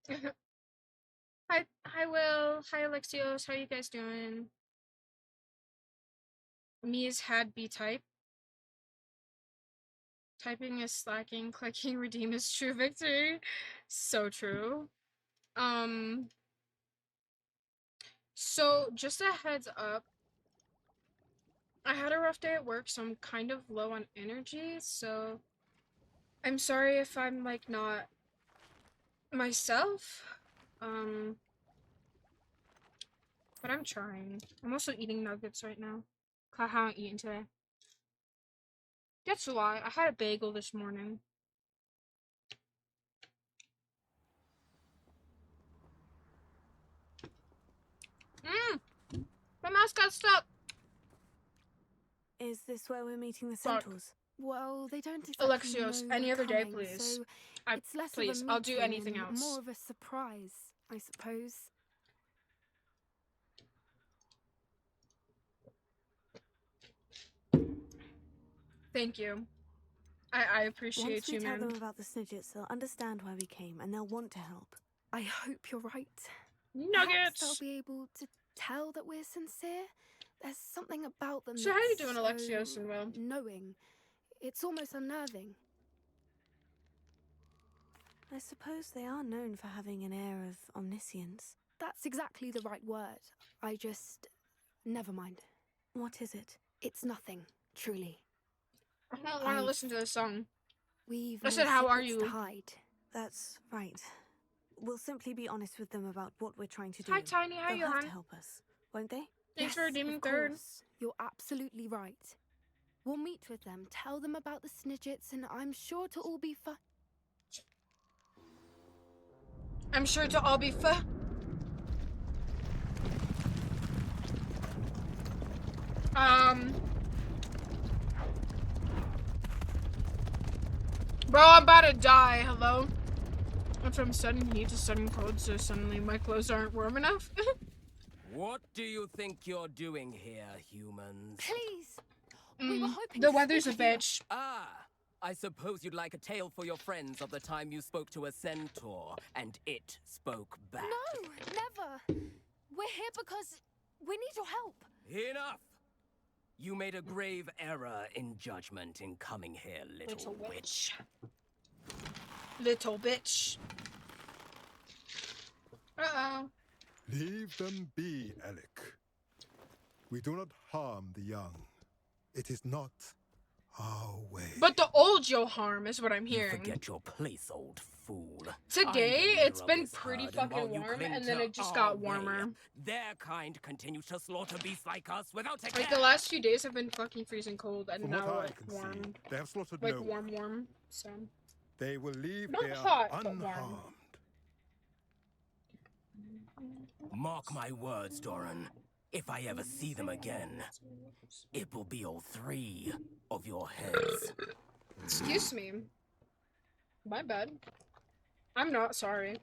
Hi, Will. Hi, Alexios. How you guys doing? Mia's had B type. Typing is slacking. Clicking redeem is true victory. So true. Um. So just a heads up. I had a rough day at work, so I'm kind of low on energy. So I'm sorry if I'm like not myself. Um. But I'm trying. I'm also eating nuggets right now. I haven't eaten today. That's a lie. I had a bagel this morning. Mmm! My mouse got stuck! Is this where we're meeting the Fuck. centaurs? Well, they don't exactly Alexios, know any we're other day, coming, please. so it's less of a Please, I'll do meeting anything and else. more of a surprise, I suppose. Thank you. I appreciate Once we you, tell man. them about the Snidgets, they'll understand why we came, and they'll want to help. I hope you're right. Perhaps they'll Nuggets! be able to tell that we're sincere. There's something about them So that's how you doing, so Alexios and Will? knowing. It's almost unnerving. I suppose they are known for having an air of omniscience. That's exactly the right word. I just... Never mind. What is it? It's nothing, truly. I don't want to listen to this song. We've I no said, how are secrets to you? hide. That's right. We'll simply be honest with them about what we're trying to do. Hi, Tiny. How They'll you, have hon? to help us, won't they? Thanks Yes, for redeeming of third. course. You're absolutely right. We'll meet with them, tell them about the Snidgets, and I'm sure to all be fine. I'm sure to all be Bro, I'm about to die. Hello? Went from sudden heat to sudden cold, so suddenly my clothes aren't warm enough. What do you think you're doing here, humans? Please! We were hoping The to weather's a speak with you. bitch. Ah, I suppose you'd like a tale for your friends of the time you spoke to a centaur, and it spoke back. No, never. We're here because we need your help. Enough! You made a grave error in judgment in coming here, little witch. Little bitch. Uh-oh. Leave them be, Alec. We do not harm the young. It is not our way. But the old you'll harm is what I'm You hearing. forget your place, old fool. Today, I'm the leader it's of been this pretty herd, and fucking while you warm, cling and then to it just our got warmer. way, their kind continues to slaughter beasts like us without a Like, care. the last few days have been fucking freezing cold, and From now, what I like, can warm. see, they have slaughtered Like, no one. warm, so. They will leave Not here hot, but warm. unharmed. Mark my words, Doran. If I ever see them again, it will be all three of your heads. Excuse me. My bad. I'm not sorry.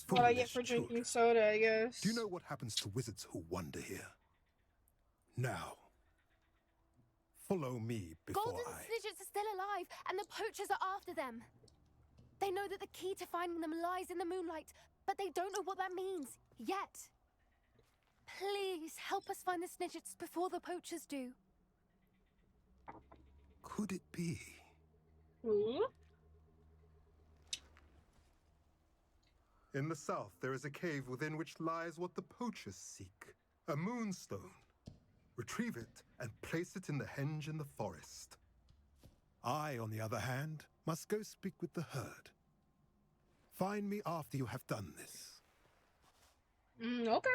What I get for drinking soda, I guess. Do you know what happens to wizards who wander here? Now, follow me before Golden Snidgets are still alive, and the poachers are after them. They know that the key to finding them lies in the moonlight, but they don't know what that means, yet. Please, help us find the Snidgets before the poachers do. Could it be? Ooh. In the south, there is a cave within which lies what the poachers seek. A moonstone. Retrieve it and place it in the henge in the forest. I, on the other hand, must go speak with the herd. Find me after you have done this. Okay.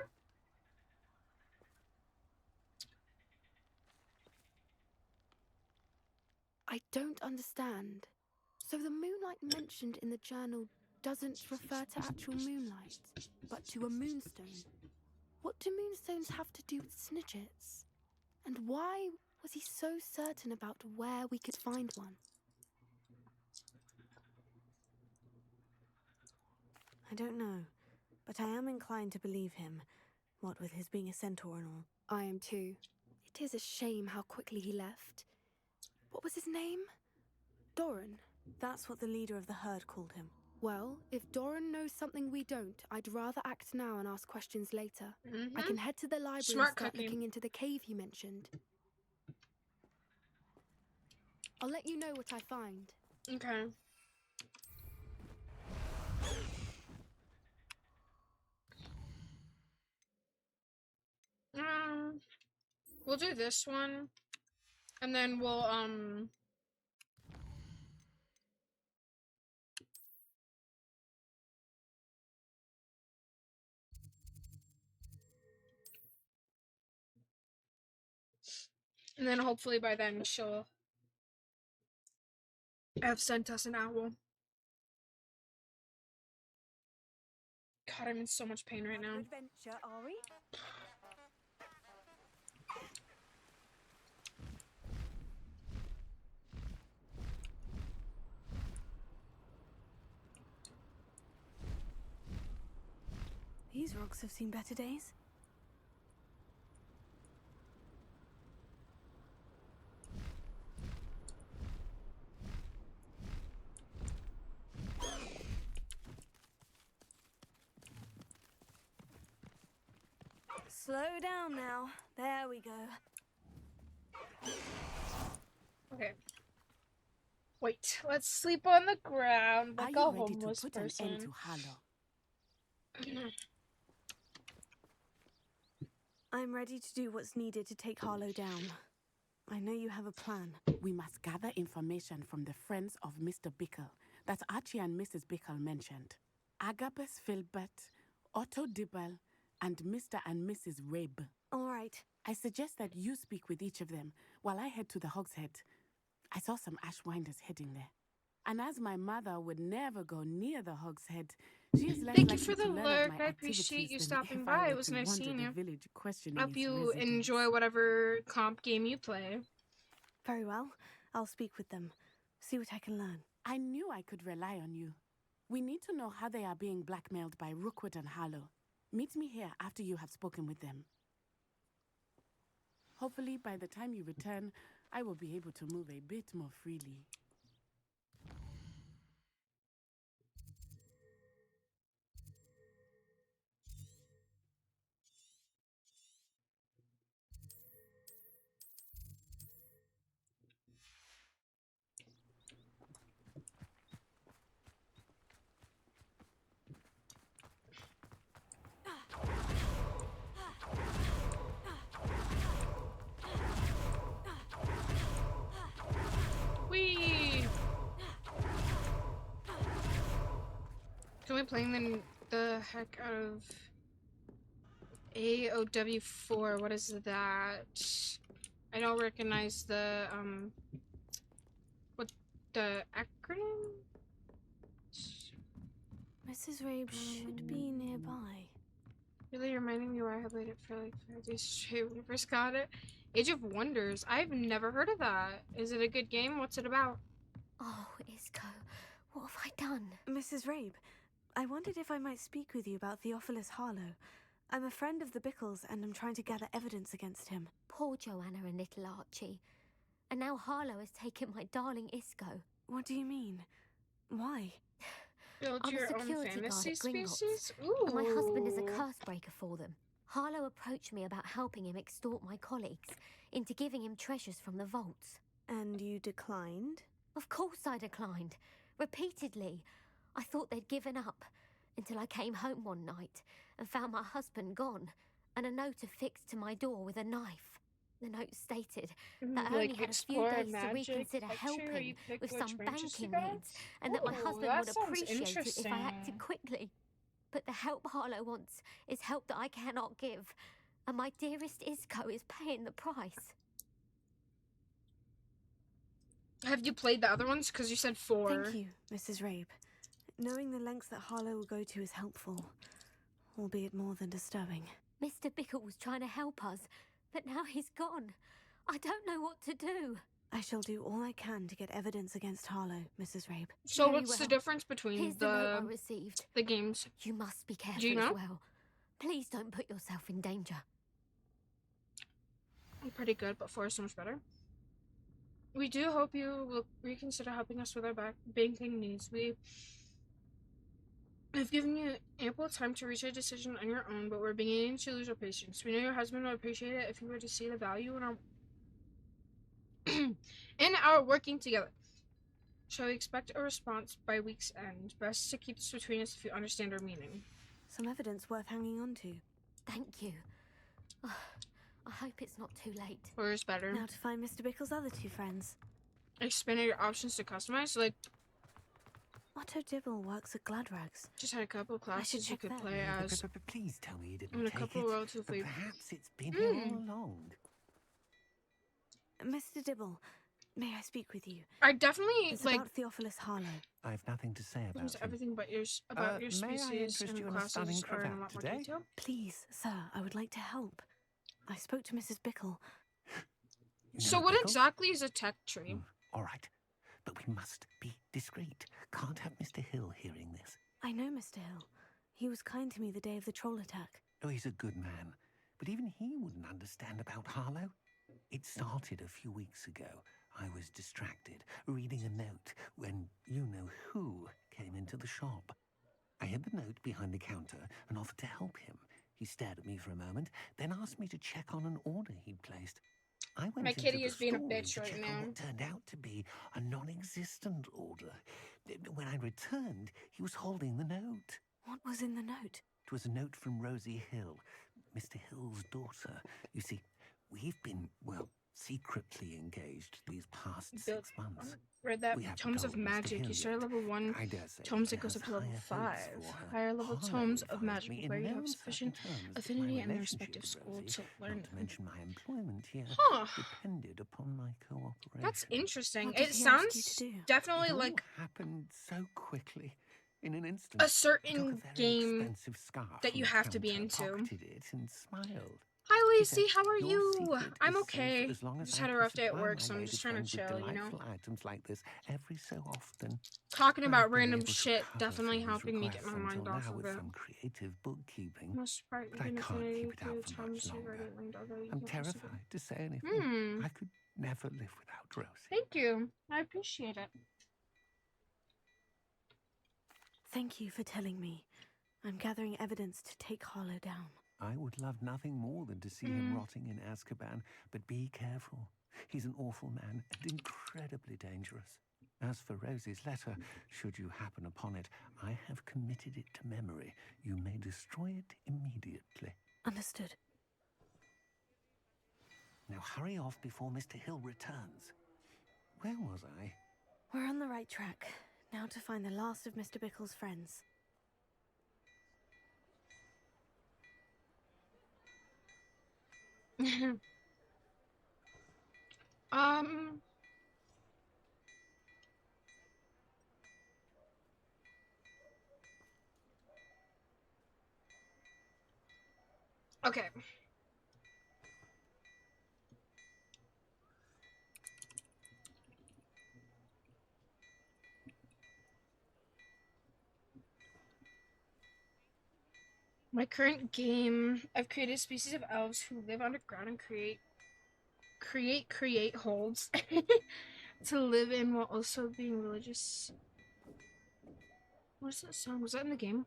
I don't understand. So the moonlight mentioned in the journal doesn't refer to actual moonlight, but to a moonstone. What do moonstones have to do with Snidgets? And why was he so certain about where we could find one? I don't know, but I am inclined to believe him, what with his being a centaur and all. I am too. It is a shame how quickly he left. What was his name? Doran. That's what the leader of the herd called him. Well, if Doran knows something we don't, I'd rather act now and ask questions later. I can head to the library Smart and start cooking. looking into the cave you mentioned. I'll let you know what I find. Okay. We'll do this one, and then we'll and then hopefully by then she'll have sent us an owl. God, I'm in so much pain right now. Adventure, are we? These rocks have seen better days. Slow down now. There we go. Okay. Wait, let's sleep on the ground like a Are you ready to homeless put an person. end to Harlow? I'm ready to do what's needed to take Harlow down. I know you have a plan. We must gather information from the friends of Mr. Bickle that Archie and Mrs. Bickle mentioned. Agabus Filbert, Otto Dibble, and Mr. and Mrs. Rabe. All right. I suggest that you speak with each of them while I head to the Hogshead. I saw some Ashwinders heading there. And as my mother would never go near the Hogshead, she is less Thank you likely for the to learn lurk. of my I appreciate activities you than stopping if I by. were It was to nice wander seeing the you. village questioning Hope its you residents. enjoy whatever comp game you play. Very well. I'll speak with them. See what I can learn. I knew I could rely on you. We need to know how they are being blackmailed by Rookwood and Harlow. Meet me here after you have spoken with them. Hopefully, by the time you return, I will be able to move a bit more freely. Whee! Can we playing the heck out of AOW4? What is that? I don't recognize the what the acronym? Mrs. Rabe should be nearby. Really reminding me where I have played it for like 5 days straight when I first got it. Age of Wonders. I've never heard of that. Is it a good game? What's it about? Oh, Isco, what have I done? Mrs. Rabe, I wondered if I might speak with you about Theophilus Harlow. I'm a friend of the Bickles and I'm trying to gather evidence against him. Poor Joanna and little Archie. And now Harlow has taken my darling Isco. What do you mean? Why? Build I'm a your own security guard fantasy at Gringotts, species? Ooh. and my husband is a curse breaker for them. Harlow approached me about helping him extort my colleagues into giving him treasures from the vaults. And you declined? Of course I declined. Repeatedly. I thought they'd given up, until I came home one night and found my husband gone, and a note affixed to my door with a knife. The note stated that I only had a few explore days to magic reconsider lecture where helping you pick with which some branches to banking go? needs, and that my Ooh, husband that would sounds appreciate it if I interesting. acted quickly. But the help Harlow wants is help that I cannot give, and my dearest Isco is paying the price. Have you played the other ones? Because you said 4. Thank you, Mrs. Rabe. Knowing the lengths that Harlow will go to is helpful, albeit more than disturbing. Mr. Bickle was trying to help us, but now he's gone. I don't know what to do. I shall do all I can to get evidence against Harlow, Mrs. Rabe. So Very what's the well. difference between Here's the note I received. the games? You must be careful you know? as well. Please don't put yourself in danger. I'm pretty good, but 4 is so much better. We do hope you will reconsider helping us with our banking needs. We've given you ample time to reach a decision on your own, but we're beginning to lose our patience. We know your husband would appreciate it if you were to see the value in our in our working together. Shall we expect a response by week's end? Best to keep this between us if you understand our meaning. Some evidence worth hanging on to. Thank you. Oh, I hope it's not too late. Or is better. Now to find Mr. Bickle's other two friends. Expanded your options to customize. Like, Otto Dibble works at Gladrags. just had a couple of classes you check could that. play as. Please tell me you didn't And a take couple it. relatively. Perhaps it's been here all along. Mr. Dibble, may I speak with you? I definitely It's like about Theophilus Harlow. I've nothing to say about almost him. everything but your about your May I species interest you and in a stunning classes are in a cravat lot more today? detail. Please, sir, I would like to help. I spoke to Mrs. Bickle. You So know what Bickle? exactly is a tech tree? All right, but we must be discreet. Can't have Mr. Hill hearing this. I know Mr. Hill. He was kind to me the day of the troll attack. Oh, he's a good man, but even he wouldn't understand about Harlow. It started a few weeks ago. I was distracted, reading a note, when you-know-who came into the shop. I hid the note behind the counter and offered to help him. He stared at me for a moment, then asked me to check on an order he'd placed. I went My into kitty the is being a storeroom bitch to right check now. on what turned out to be a non-existent order. When I returned, he was holding the note. What was in the note? It was a note from Rosie Hill, Mr. Hill's daughter. You see, we've been, well, secretly engaged these past 6 months. Read that We haven't Tomes of told Mr. Magic. Hill You start at yet. level 1. I dare say Tomes he it goes has up to level higher hopes 5. for her. Higher level Harlow Tomes of advised Magic me where in you no have sufficient uncertain terms that affinity my in the relationship respective with school Rosie, to learn not to mention my employment here, Huh. depended upon my cooperation. That's interesting. What did It he ask you sounds to do? definitely It all like happened so quickly. In an instant, a he took certain a very game expensive scarf that from you the have to be counter, into. pocketed it and smiled. Hi, He Lacey. said, How are "Your you? secret I'm is safe okay. as long as Just I had a can rough day at supply work, my so I'm lady just trying to friend with chill, you know? delightful items like this every so often. Talking about I've been random able to shit cover definitely for these helping me get requests my mind until off now of with it. some creative bookkeeping, Most part, but I even can't affinity keep it to out for times much you longer. already learned, although you I'm can't possibly- terrified to say anything. Hmm. I could never live without Rosie. Thank you. I appreciate it. Thank you for telling me. I'm gathering evidence to take Harlow down. I would love nothing more than to see him rotting in Azkaban, but be careful. He's an awful man and incredibly dangerous. As for Rosie's letter, should you happen upon it, I have committed it to memory. You may destroy it immediately. Understood. Now hurry off before Mr. Hill returns. Where was I? We're on the right track. Now to find the last of Mr. Bickle's friends. um. Okay. My current game, I've created a species of elves who live underground and create holds to live in while also being religious. What's that song? Was that in the game?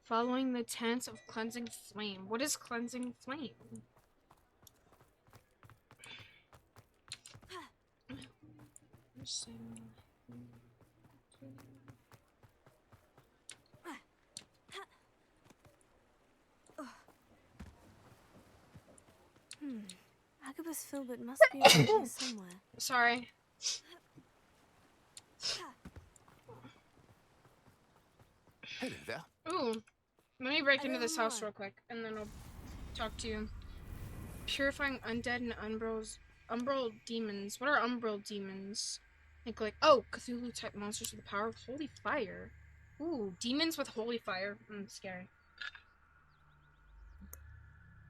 Following the tenets of cleansing flame. What is cleansing flame? Agabus Filbert must be around here somewhere. Sorry. Hello there. Ooh. Let me break into this Hello, house Mar. real quick, and then I'll talk to you. Purifying undead and umbral demons. What are umbral demons? Think like, oh, Cthulhu type monsters with the power of holy fire. Ooh, demons with holy fire. Scary.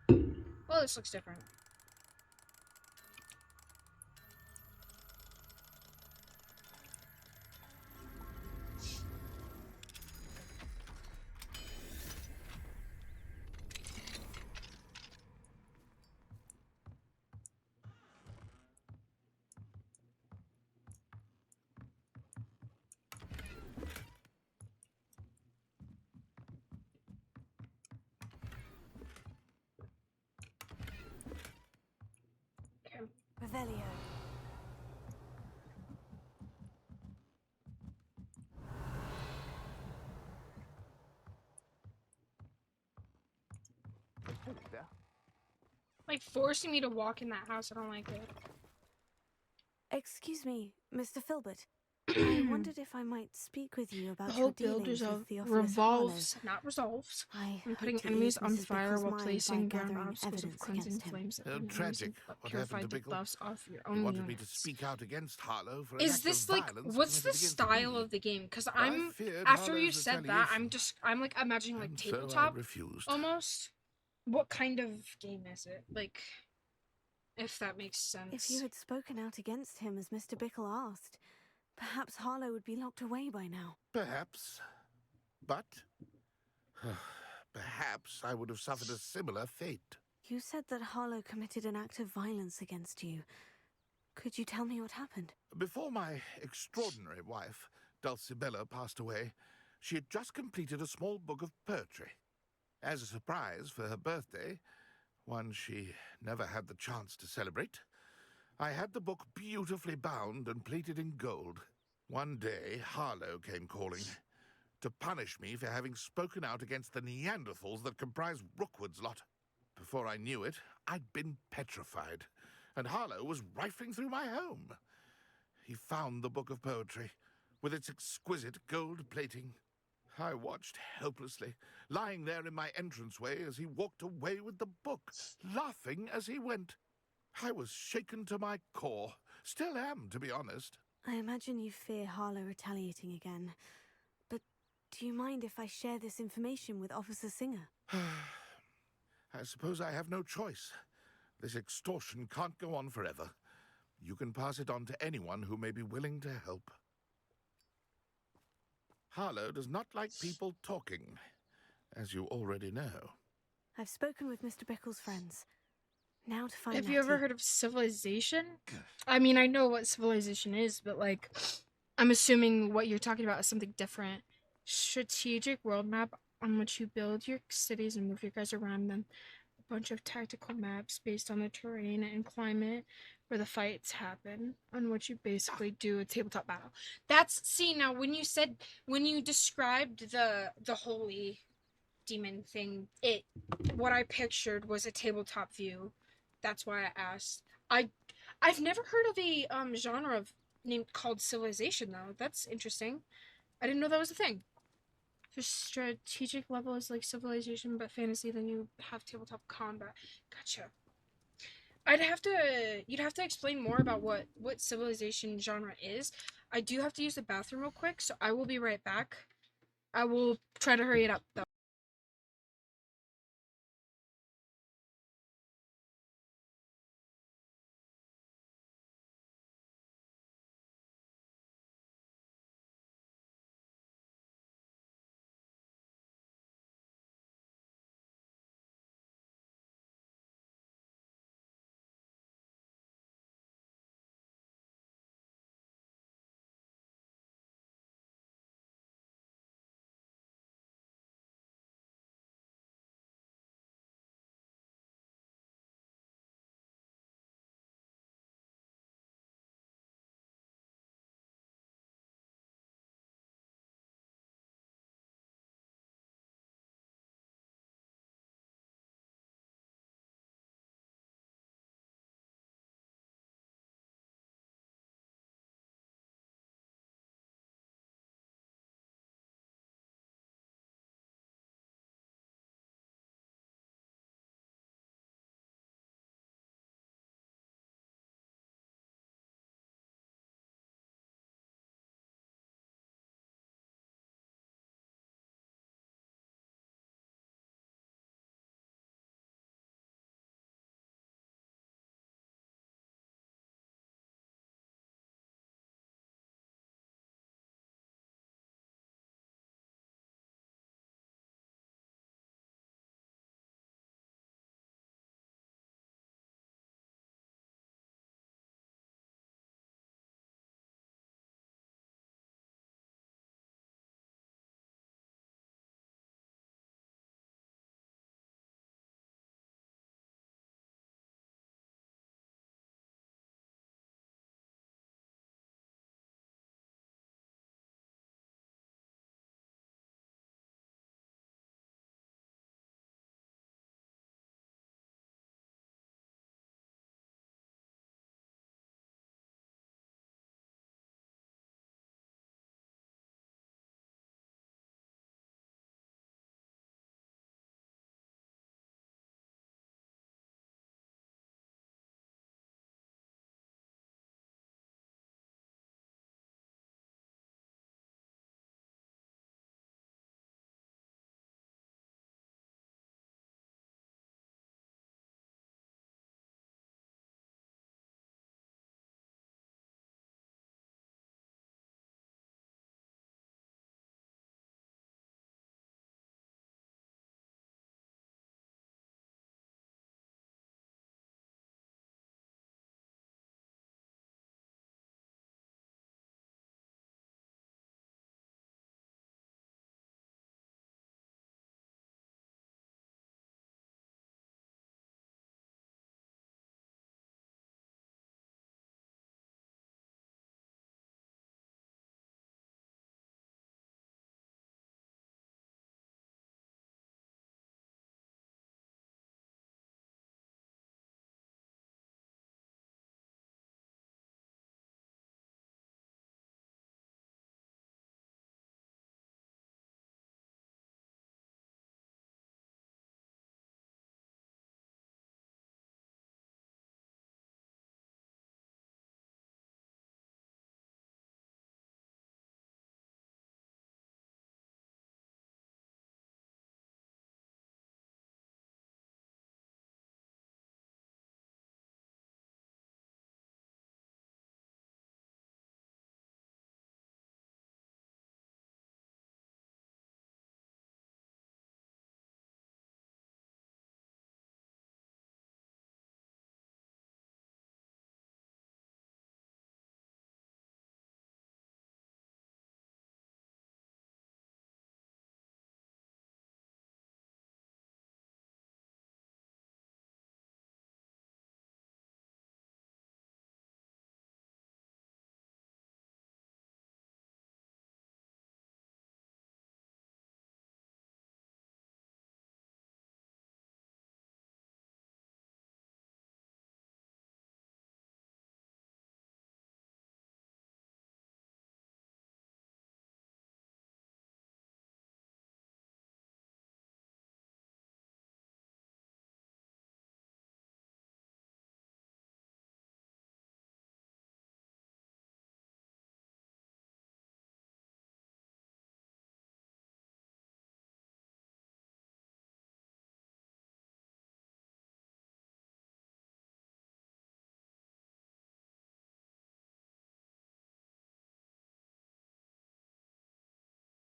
Well, this looks different. Revelio. Like forcing me to walk in that house. I don't like it. Excuse me, Mr. Filbert. I wondered if I might speak with you The about whole your build dealings with Theophilus revolves, not resolves, Harlow. I on hope putting to enemies ease on Mrs. fire Bickle's while mind placing by ground gathering obstacles of evidence cleansing against him. flames that Oh, burn enemies tragic. and What happened purify to the Bickle? buffs off your He own wanted me to units. speak out against Harlow for an Is act this of like violence what's the committed against style me. of the game? Because I I'm feared after you Harlow's said that, retaliation, I'm like imagining like and so I tabletop refused. almost. What kind of game is it? Like, if that makes If you sense. had spoken out against him as Mr. Bickle asked, perhaps Harlow would be locked away by now. Perhaps. But perhaps I would have suffered a similar fate. You said that Harlow committed an act of violence against you. Could you tell me what happened? Before my extraordinary wife, Dulcibella, passed away, she had just completed a small book of poetry. As a surprise for her birthday, one she never had the chance to celebrate, I had the book beautifully bound and plated in gold. One day, Harlow came calling to punish me for having spoken out against the Neanderthals that comprise Rookwood's lot. Before I knew it, I'd been petrified, and Harlow was rifling through my home. He found the book of poetry, with its exquisite gold plating. I watched helplessly, lying there in my entranceway as he walked away with the book, laughing as he went. I was shaken to my core. Still am, to be honest. I imagine you fear Harlow retaliating again. But do you mind if I share this information with Officer Singer? I suppose I have no choice. This extortion can't go on forever. You can pass it on to anyone who may be willing to help. Harlow does not like people talking, as you already know. I've spoken with Mr. Bickle's friends. Now to find Have you ever Natty. heard of Civilization? I mean, I know what Civilization is, but like, I'm assuming what you're talking about is something different. Strategic world map on which you build your cities and move your guys around them. A bunch of tactical maps based on the terrain and climate where the fights happen, on which you basically do a tabletop battle. That's, see, now when you described the holy demon thing, what I pictured was a tabletop view. That's why I asked. I've never heard of a genre of named called Civilization though. That's interesting. I didn't know that was a thing. The strategic level is like Civilization but fantasy, then you have tabletop combat. Gotcha. You'd have to explain more about what Civilization genre is. I do have to use the bathroom real quick, so I will be right back. I will try to hurry it up though.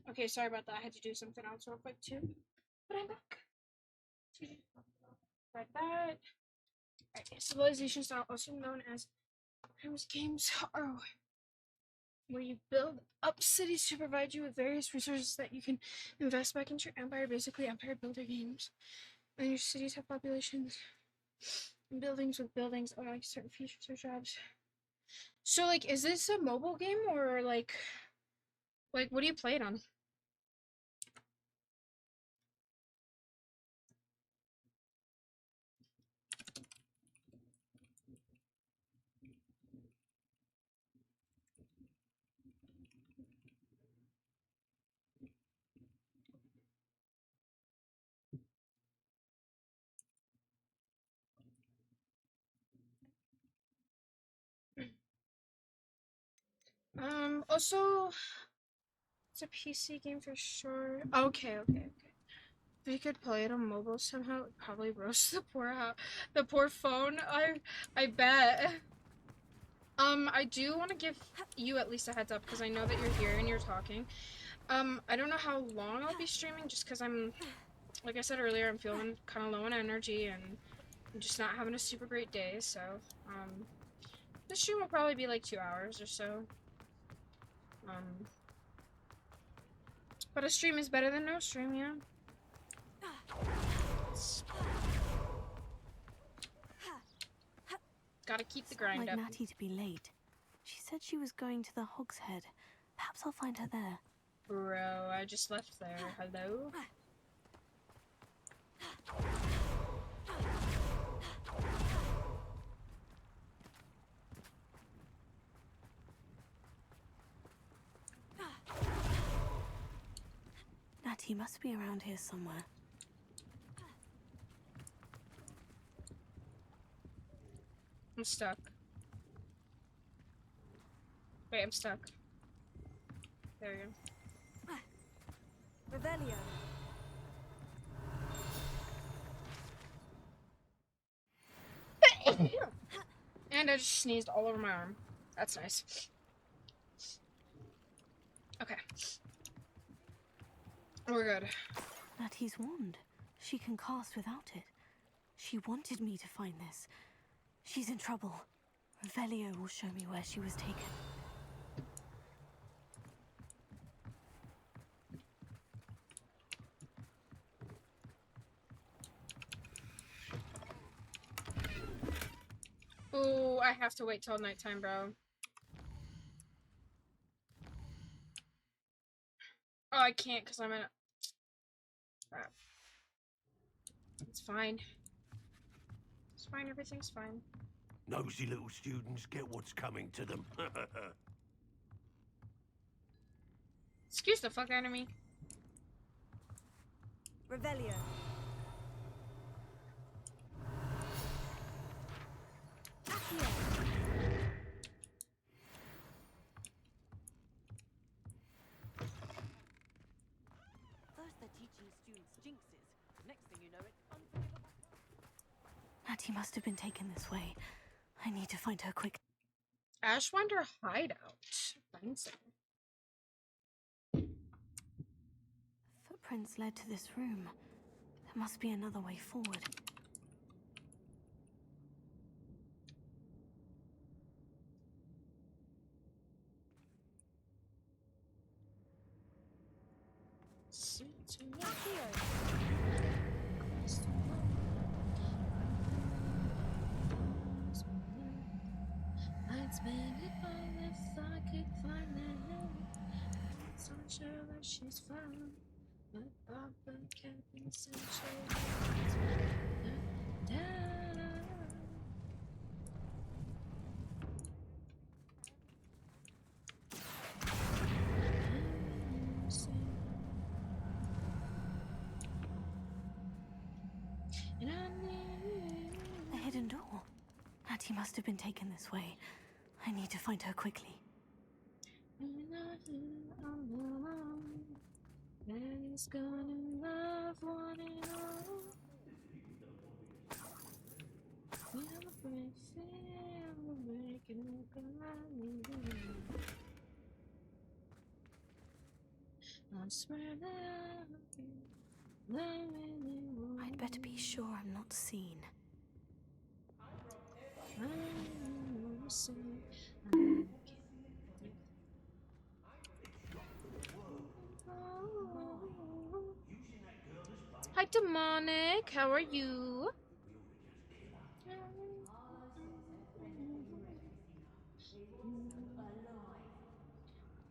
Okay, sorry about that. I had to do something else real quick too. But I'm back. Like that. Right. Civilization style, also known as premise games, are where you build up cities to provide you with various resources that you can invest back into your empire. Basically, empire builder games. And your cities have populations and buildings with buildings or like certain features or jobs. So, like, is this a mobile game or like what do you play it on? Also, it's a PC game for sure. Okay. If you could play it on mobile somehow, it would probably roast the poor phone. I bet. I do want to give you at least a heads up because I know that you're here and you're talking. I don't know how long I'll be streaming just because like I said earlier, I'm feeling kind of low on energy and I'm just not having a super great day. So, this stream will probably be like 2 hours or so. But a stream is better than no stream, yeah. Gotta keep the grind like up. Natty to be late. She said she was going to the Hog's Head. Perhaps I'll find her there. Bro, I just left there. Hello? Natty must be around here somewhere. I'm stuck. Wait, I'm stuck. There we go. Revelio. And I just sneezed all over my arm. That's nice. Okay. We're good. Natty's wand. She can cast without it. She wanted me to find this. She's in trouble. Revelio will show me where she was taken. Ooh, I have to wait till nighttime, bro. Oh, I can't because I'm in a... Crap. It's fine. It's fine, everything's fine. Nosy little students get what's coming to them. Excuse the fuck out of me. Revelio. First they're teaching students jinxes. Next thing you know, it's unforgivable. Natty must have been taken this way. I need to find her quick. Ashwinder hideout. Fancy. Footprints led to this room. There must be another way forward. I'd spend it all if I could find her. So sure that she's fine. But Papa can't be so sure. A hidden door. Natty must have been taken this way. I need to find her quickly. Man's gonna love one and all. I'd better be sure I'm not seen. Hi, Demonic. How are you?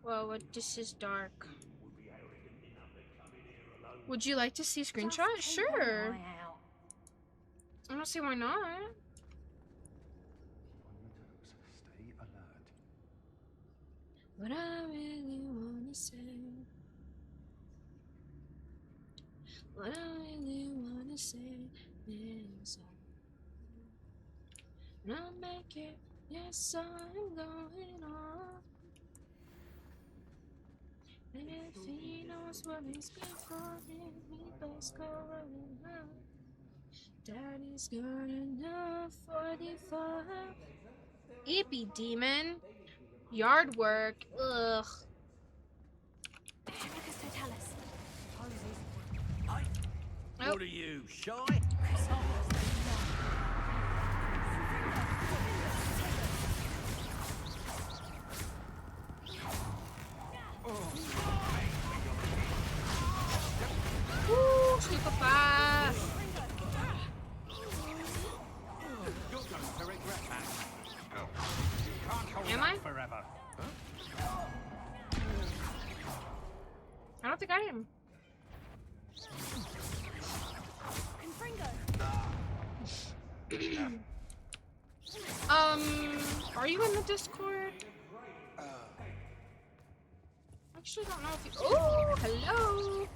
Well, this is dark. Would you like to see a screenshot? Sure. I don't see why not. Stay alert. What I really wanna say. What I really wanna say is I'll make it. Yes, I'm going on. And if he knows what he's good for, we best go running out. Daddy's got enough for the fun. Eepy demon. Yard work. Ugh. Oh. What are you, shy? Woo, super fast. You're going to regret that. Can't hold Am out I? forever. I don't think I am. Are you in the Discord? I actually don't know if you. Oh, hello.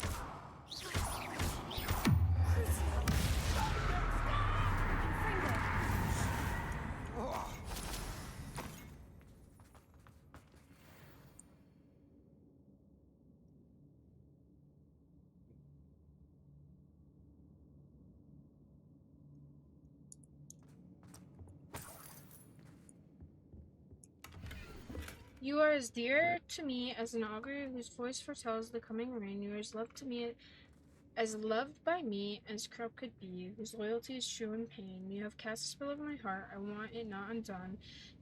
You are as dear to me as an augur whose voice foretells the coming rain. You are as loved to me as loved by me as crop could be, whose loyalty is true in pain. You have cast a spell over my heart, I want it not undone.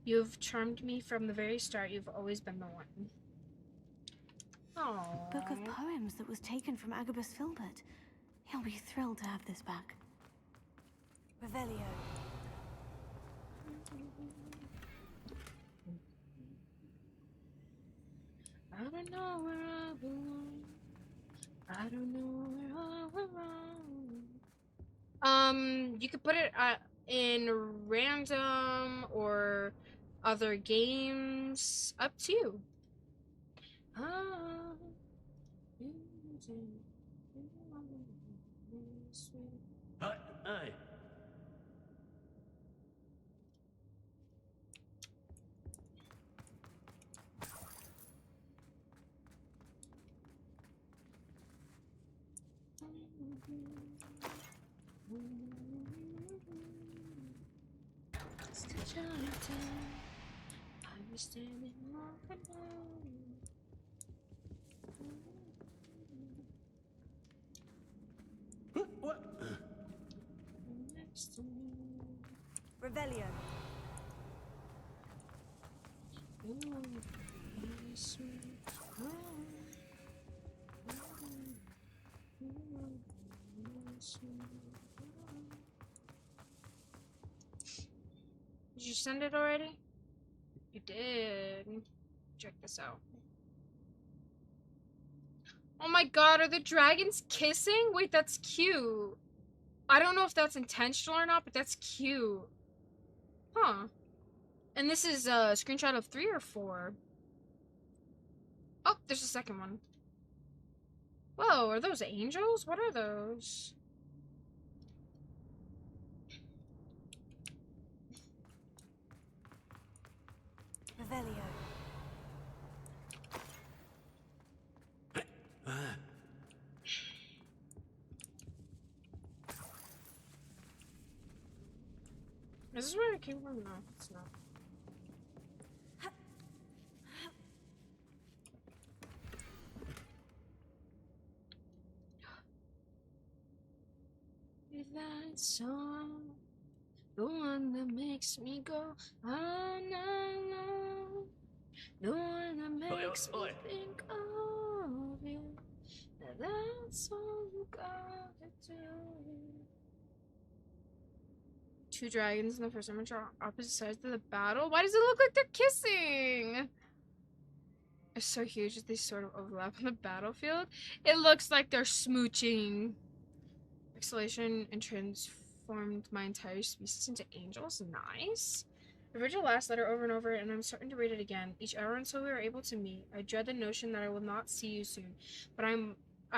You have charmed me from the very start, you've always been the one. Aww. Book of poems that was taken from Agabus Filbert. He'll be thrilled to have this back. Revelio. I don't know where I belong. I don't know where I belong. You could put it in random or other games. Up to you. Hey. I was standing on What? next to me. Revelio. Did you send it already? You did. Check this out. Oh my god, are the dragons kissing? Wait, that's cute. I don't know if that's intentional or not, but that's cute. Huh. And this is a screenshot of 3 or 4. Oh, there's a second one. Whoa, are those angels? What are those? Revelio. Is this where it came from? No, it's not. that song, the one that makes me go all night long, the one that makes me think of you. That's all you gotta do. Two dragons in the first image are opposite sides of the battle. Why does it look like they're kissing? It's so huge that they sort of overlap on the battlefield. It looks like they're smooching. Exhalation and transformed my entire species into angels. Nice. I read your last letter over and over, and I'm starting to read it again. Each hour until we are able to meet, I dread the notion that I will not see you soon, but I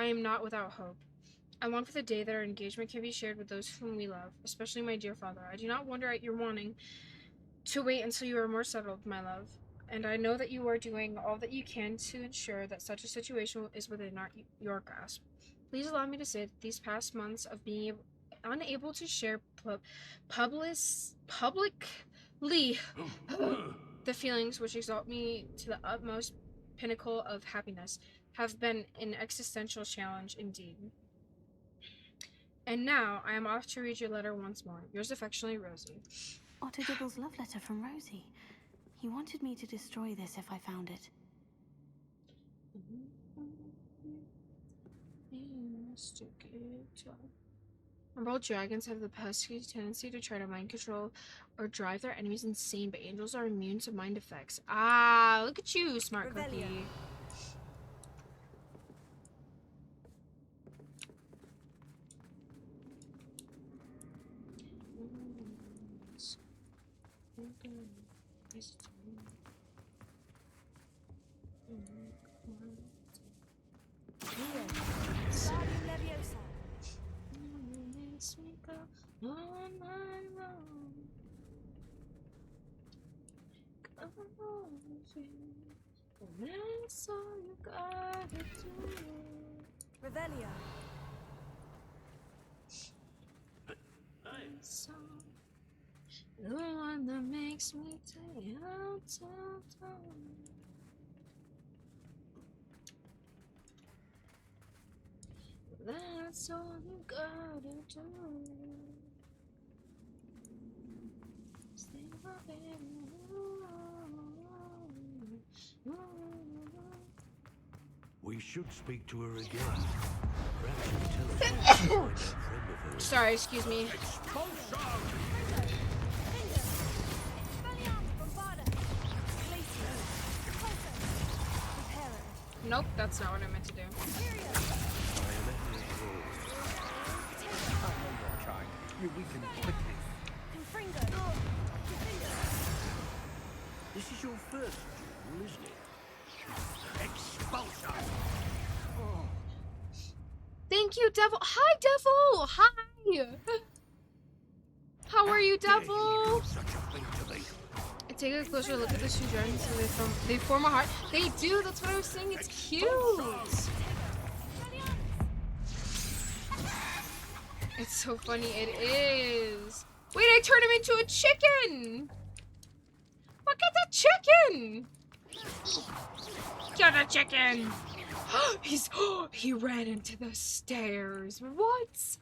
am not without hope. I long for the day that our engagement can be shared with those whom we love, especially my dear father. I do not wonder at your wanting to wait until you are more settled, my love, and I know that you are doing all that you can to ensure that such a situation is within your grasp. Please allow me to say that these past months of being unable to share publicly the feelings which exalt me to the utmost pinnacle of happiness have been an existential challenge indeed. And now I am off to read your letter once more. Yours affectionately, Rosie. Otto Dibble's love letter from Rosie. He wanted me to destroy this if I found it. Emerald dragons have the pesky tendency to try to mind control or drive their enemies insane, but angels are immune to mind effects. Ah, look at you, smart cookie. That's all you gotta do. Revelio. The one that makes me tell you. That's all you gotta do. Stay my We should speak to her again. Perhaps you can tell us what a friend of hers. Sorry, excuse me. Nope, that's not what I meant to do. You weaken quickly. This is your first duel, isn't it? Expulsion! Thank you, Devil. Hi, Devil. Hi. How are you, Devil? Such a thing to me. I take a closer look at the two dragons, so they form a heart. They do. That's what I was saying. It's cute. It's so funny. It is. Wait, I turned him into a chicken. Look at the chicken. Get a chicken. He ran into the stairs. What?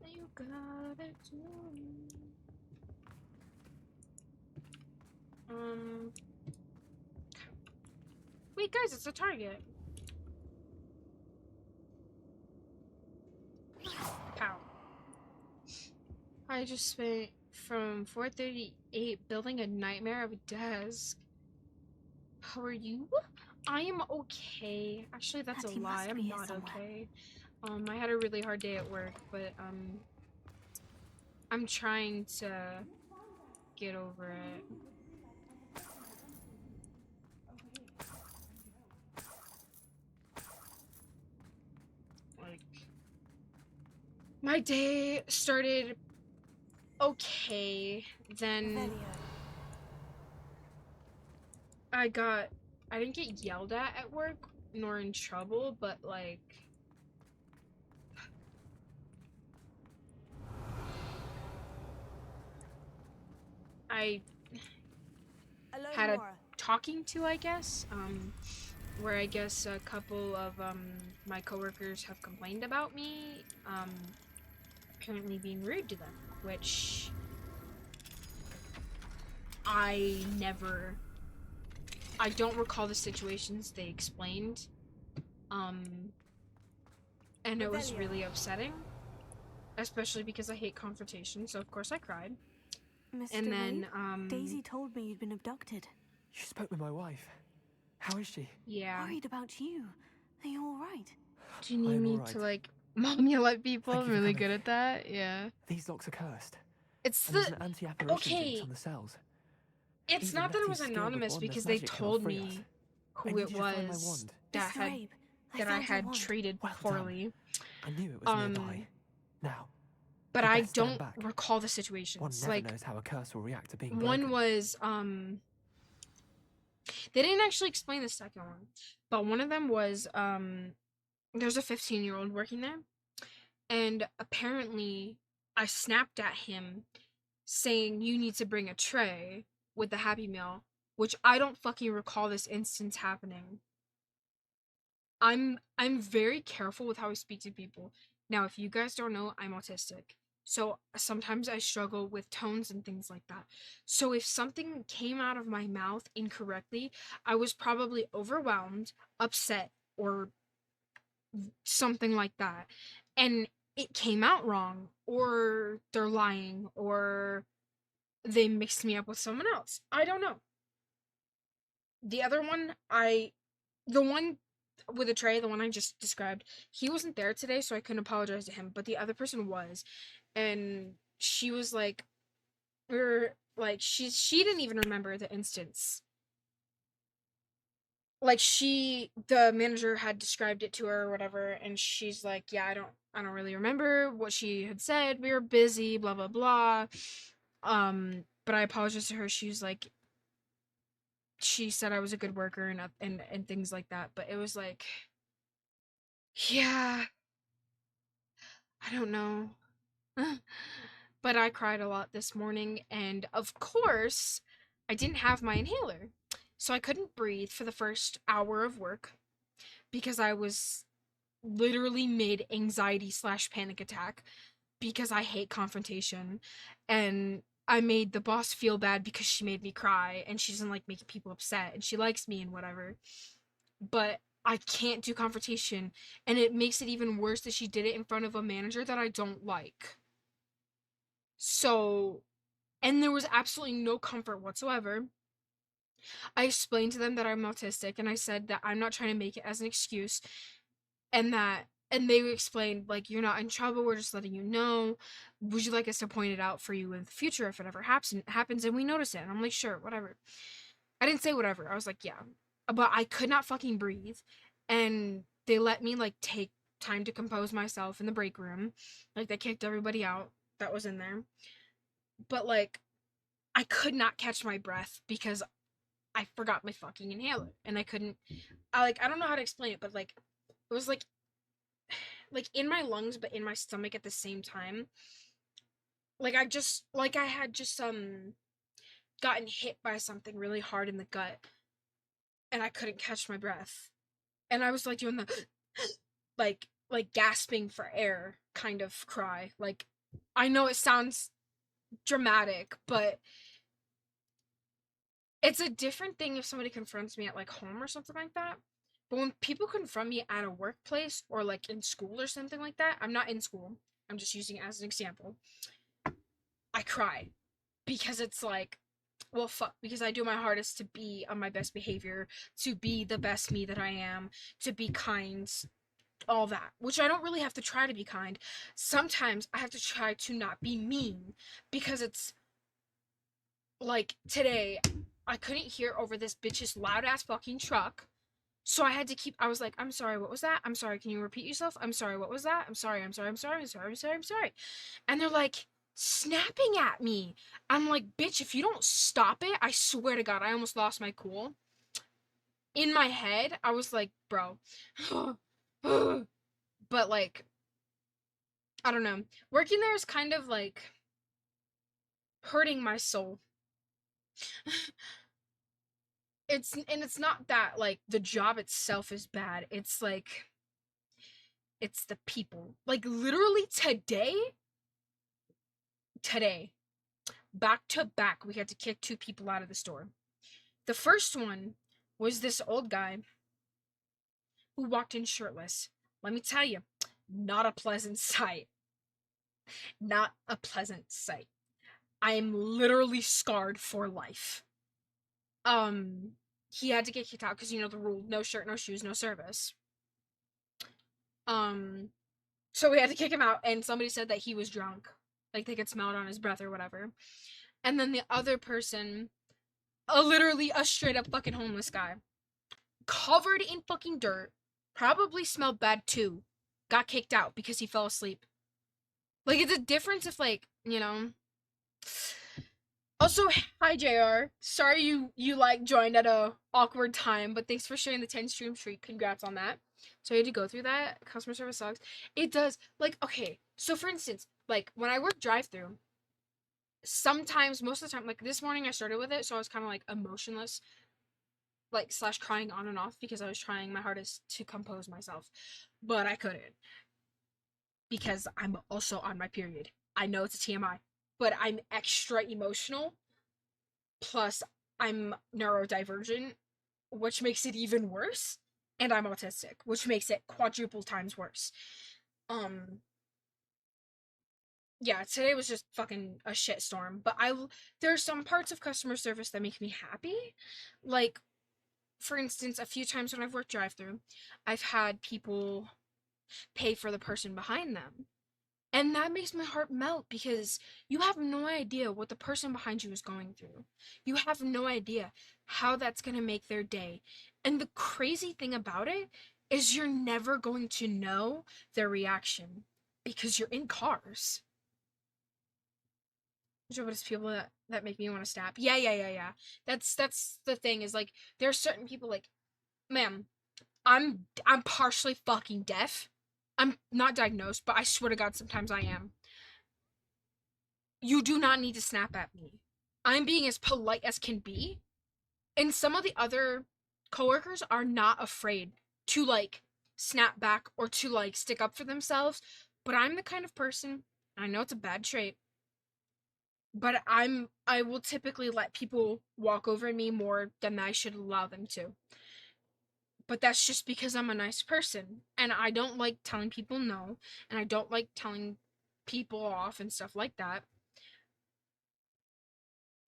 You gotta do. Wait, guys, it's a target. Pow. I just spent from 4:38 building a nightmare of a desk. How are you? I am okay. Actually, that's a lie. I'm not okay. I had a really hard day at work, but I'm trying to get over it. Like, my day started okay, then I didn't get yelled at work, nor in trouble, but like, I had a talking to, I guess. where I guess a couple of my coworkers have complained about me apparently being rude to them, which I don't recall the situations they explained. And it was really upsetting, especially because I hate confrontation, so of course I cried. Mr. And then, Reed, Daisy told me you'd been abducted. You spoke with my wife. How is she? Yeah. Worried about you. Are you all right? Do you need I'm me alright. to, like, mom yell at people? Thank I'm you for really coming. good at that, yeah. These locks are cursed. It's And there's the... an anti-apparition jinx Okay. on the cells. It's Even not that it Nettie's was skilled with anonymous, wandless because they magic cannot told free us. me I who it needed to find my was wand. that Mr. Abe, I found your had wand. treated Well poorly. done. I knew it was nearby. Now, But you I best stand don't back. recall the One situations. never Like, knows how a curse will react to being one broken. was, they didn't actually explain the second one, but one of them was, there's a 15-year-old working there, and apparently I snapped at him saying you need to bring a tray with the Happy Meal, which I don't fucking recall this instance happening. I'm very careful with how I speak to people. Now, if you guys don't know, I'm autistic. So sometimes I struggle with tones and things like that. So if something came out of my mouth incorrectly, I was probably overwhelmed, upset, or something like that. And it came out wrong, or they're lying, or they mixed me up with someone else. I don't know. The other one, the one with a tray, the one I just described, he wasn't there today, so I couldn't apologize to him, but the other person was. And she was like, or like she didn't even remember the instance. Like the manager had described it to her or whatever, and she's like, yeah, I don't really remember what she had said. We were busy, blah blah blah. But I apologized to her. She was like, she said I was a good worker and things like that. But it was like, yeah, I don't know. But I cried a lot this morning, and of course, I didn't have my inhaler. So I couldn't breathe for the first hour of work because I was literally mid anxiety / panic attack because I hate confrontation. And I made the boss feel bad because she made me cry, and she doesn't like making people upset, and she likes me and whatever. But I can't do confrontation, and it makes it even worse that she did it in front of a manager that I don't like. So, and there was absolutely no comfort whatsoever. I explained to them that I'm autistic, and I said that I'm not trying to make it as an excuse, and they explained, like, you're not in trouble, we're just letting you know. Would you like us to point it out for you in the future if it ever happens and we notice it? And I'm like, sure, whatever. I didn't say whatever. I was like, yeah. But I could not fucking breathe. And they let me, like, take time to compose myself in the break room. Like, they kicked everybody out that was in there. But, like, I could not catch my breath because I forgot my fucking inhaler. And I couldn't, I don't know how to explain it, but, like, it was, like in my lungs, but in my stomach at the same time. Like, I had just, gotten hit by something really hard in the gut. And I couldn't catch my breath. And I was, like, doing the, like gasping for air kind of cry. Like, I know it sounds dramatic, but it's a different thing if somebody confronts me at, like, home or something like that. But when people confront me at a workplace or, like, in school or something like that, I'm not in school, I'm just using it as an example, I cry. Because it's like, well, fuck, because I do my hardest to be on my best behavior, to be the best me that I am, to be kind, all that. Which I don't really have to try to be kind. Sometimes I have to try to not be mean, because it's like today, I couldn't hear over this bitch's loud ass fucking truck. So I had to I was like, I'm sorry, what was that? I'm sorry, can you repeat yourself? I'm sorry, what was that? I'm sorry. And they're like snapping at me. I'm like, bitch, if you don't stop it, I swear to God, I almost lost my cool. In my head, I was like, bro. But, like, I don't know. Working there is kind of like hurting my soul. it's not that like the job itself is bad. It's like it's the people. Like literally today, back to back, we had to kick 2 people out of the store. The first one was this old guy who walked in shirtless. Let me tell you, not a pleasant sight. Not a pleasant sight. I am literally scarred for life. He had to get kicked out because you know the rule: no shirt, no shoes, no service. So we had to kick him out, and somebody said that he was drunk, like they could smell it on his breath or whatever. And then the other person, literally a straight up fucking homeless guy, covered in fucking dirt, probably smelled bad too, got kicked out because he fell asleep. Like it's a difference if like, you know. Also, hi JR. Sorry you like joined at a awkward time, but thanks for sharing the 10 stream streak. Congrats on that. So I had to go through that. Customer service sucks. It does. Like, okay. So for instance, like when I work drive-through, sometimes, most of the time, like this morning I started with it, so I was kind of like emotionless, like slash crying on and off because I was trying my hardest to compose myself, but I couldn't because I'm also on my period. I know it's a TMI, but I'm extra emotional. Plus, I'm neurodivergent, which makes it even worse. And I'm autistic, which makes it quadruple times worse. Yeah, today was just fucking a shitstorm. But there's some parts of customer service that make me happy. Like, for instance, a few times when I've worked drive-through, I've had people pay for the person behind them. And that makes my heart melt because you have no idea what the person behind you is going through. You have no idea how that's going to make their day. And the crazy thing about it is you're never going to know their reaction because you're in cars. There's people that make me want to snap. Yeah. That's the thing is like there are certain people like, ma'am, I'm partially fucking deaf. I'm not diagnosed, but I swear to God, sometimes I am. You do not need to snap at me. I'm being as polite as can be. And some of the other coworkers are not afraid to like snap back or to like stick up for themselves. But I'm the kind of person, I know it's a bad trait, but I will typically let people walk over me more than I should allow them to. But that's just because I'm a nice person and I don't like telling people no and I don't like telling people off and stuff like that.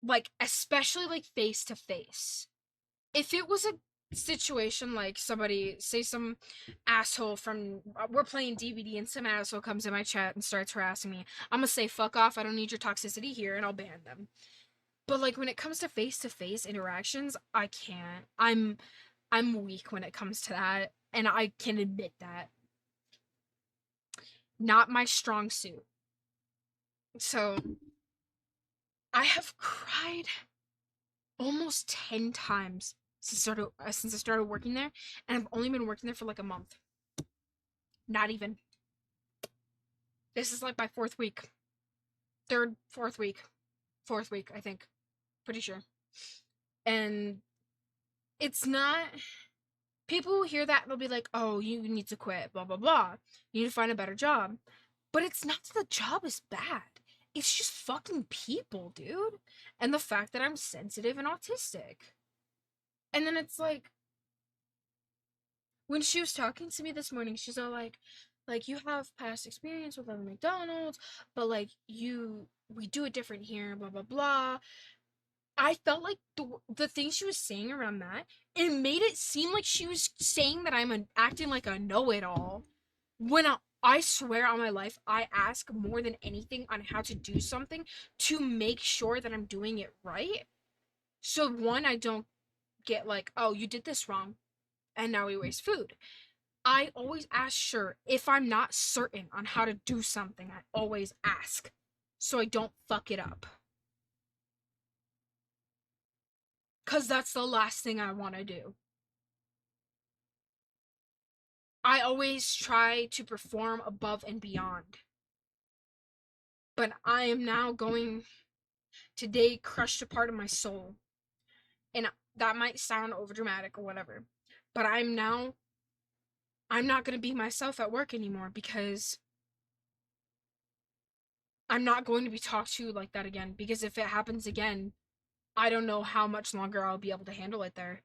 Like especially like face to face. If it was a situation like somebody say some asshole from we're playing DVD and some asshole comes in my chat and starts harassing me, I'm gonna say fuck off, I don't need your toxicity here, and I'll ban them. But like when it comes to face interactions, I can't. I'm weak when it comes to that, and I can admit that. Not my strong suit. So I have cried almost 10 times since I started working there, and I've only been working there for like a month. Not even. This is like my 4th week. 4th week, I think. Pretty sure. And it's not, people will hear that and they'll be like, oh, you need to quit, blah, blah, blah. You need to find a better job. But it's not that the job is bad. It's just fucking people, dude. And the fact that I'm sensitive and autistic. And then it's like, when she was talking to me this morning, she's all like, you have past experience with other McDonald's, but like, we do it different here, blah, blah, blah. I felt like the thing she was saying around that, it made it seem like she was saying that I'm acting like a know-it-all. When I swear on my life, I ask more than anything on how to do something to make sure that I'm doing it right. So one, I don't get like, oh, you did this wrong, and now we waste food. I always ask sure. If I'm not certain on how to do something, I always ask, so I don't fuck it up. Because that's the last thing I want to do. I always try to perform above and beyond. But I am now going, today crushed a part of my soul. And that might sound overdramatic or whatever, but I'm not going to be myself at work anymore because I'm not going to be talked to like that again, because if it happens again, I don't know how much longer I'll be able to handle it there.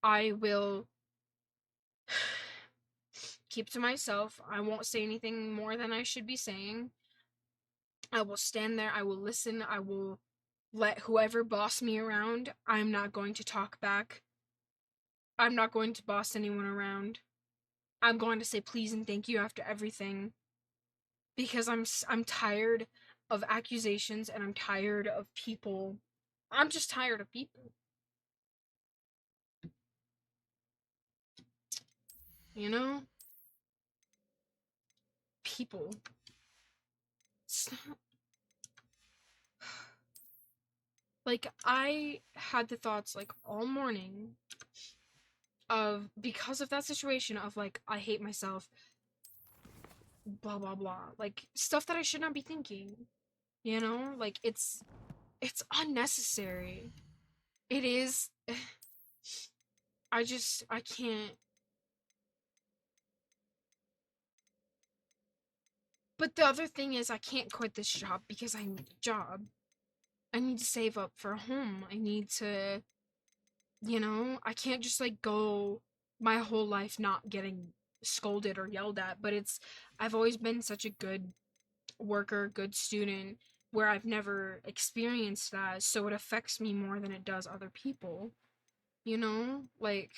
I will keep to myself. I won't say anything more than I should be saying. I will stand there. I will listen. I will let whoever boss me around. I'm not going to talk back. I'm not going to boss anyone around. I'm going to say please and thank you after everything, because I'm tired of accusations, and I'm tired of people. I'm just tired of people. You know? People. It's not... Like, I had the thoughts, like, all morning of, because of that situation of, like, I hate myself, blah, blah, blah. Like, stuff that I should not be thinking. You know? Like, it's unnecessary. It is... I can't... But the other thing is, I can't quit this job because I need a job. I need to save up for a home. I need to, you know, I can't just like go my whole life not getting scolded or yelled at, but I've always been such a good worker, good student, where I've never experienced that, so it affects me more than it does other people. You know? Like,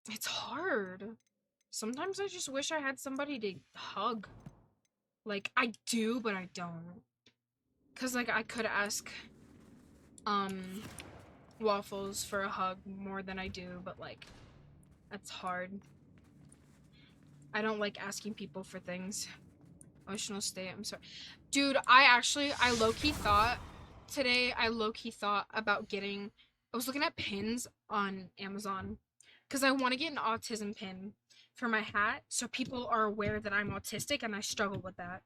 it's hard. Sometimes I just wish I had somebody to hug. Like, I do, but I don't. 'Cause, like, I could ask, Waffles for a hug more than I do, but, like, that's hard. I don't like asking people for things. Emotional state, I'm sorry. Dude, I low-key thought, today, about getting, I was looking at pins on Amazon, 'cause I want to get an autism pin for my hat, so people are aware that I'm autistic, and I struggle with that.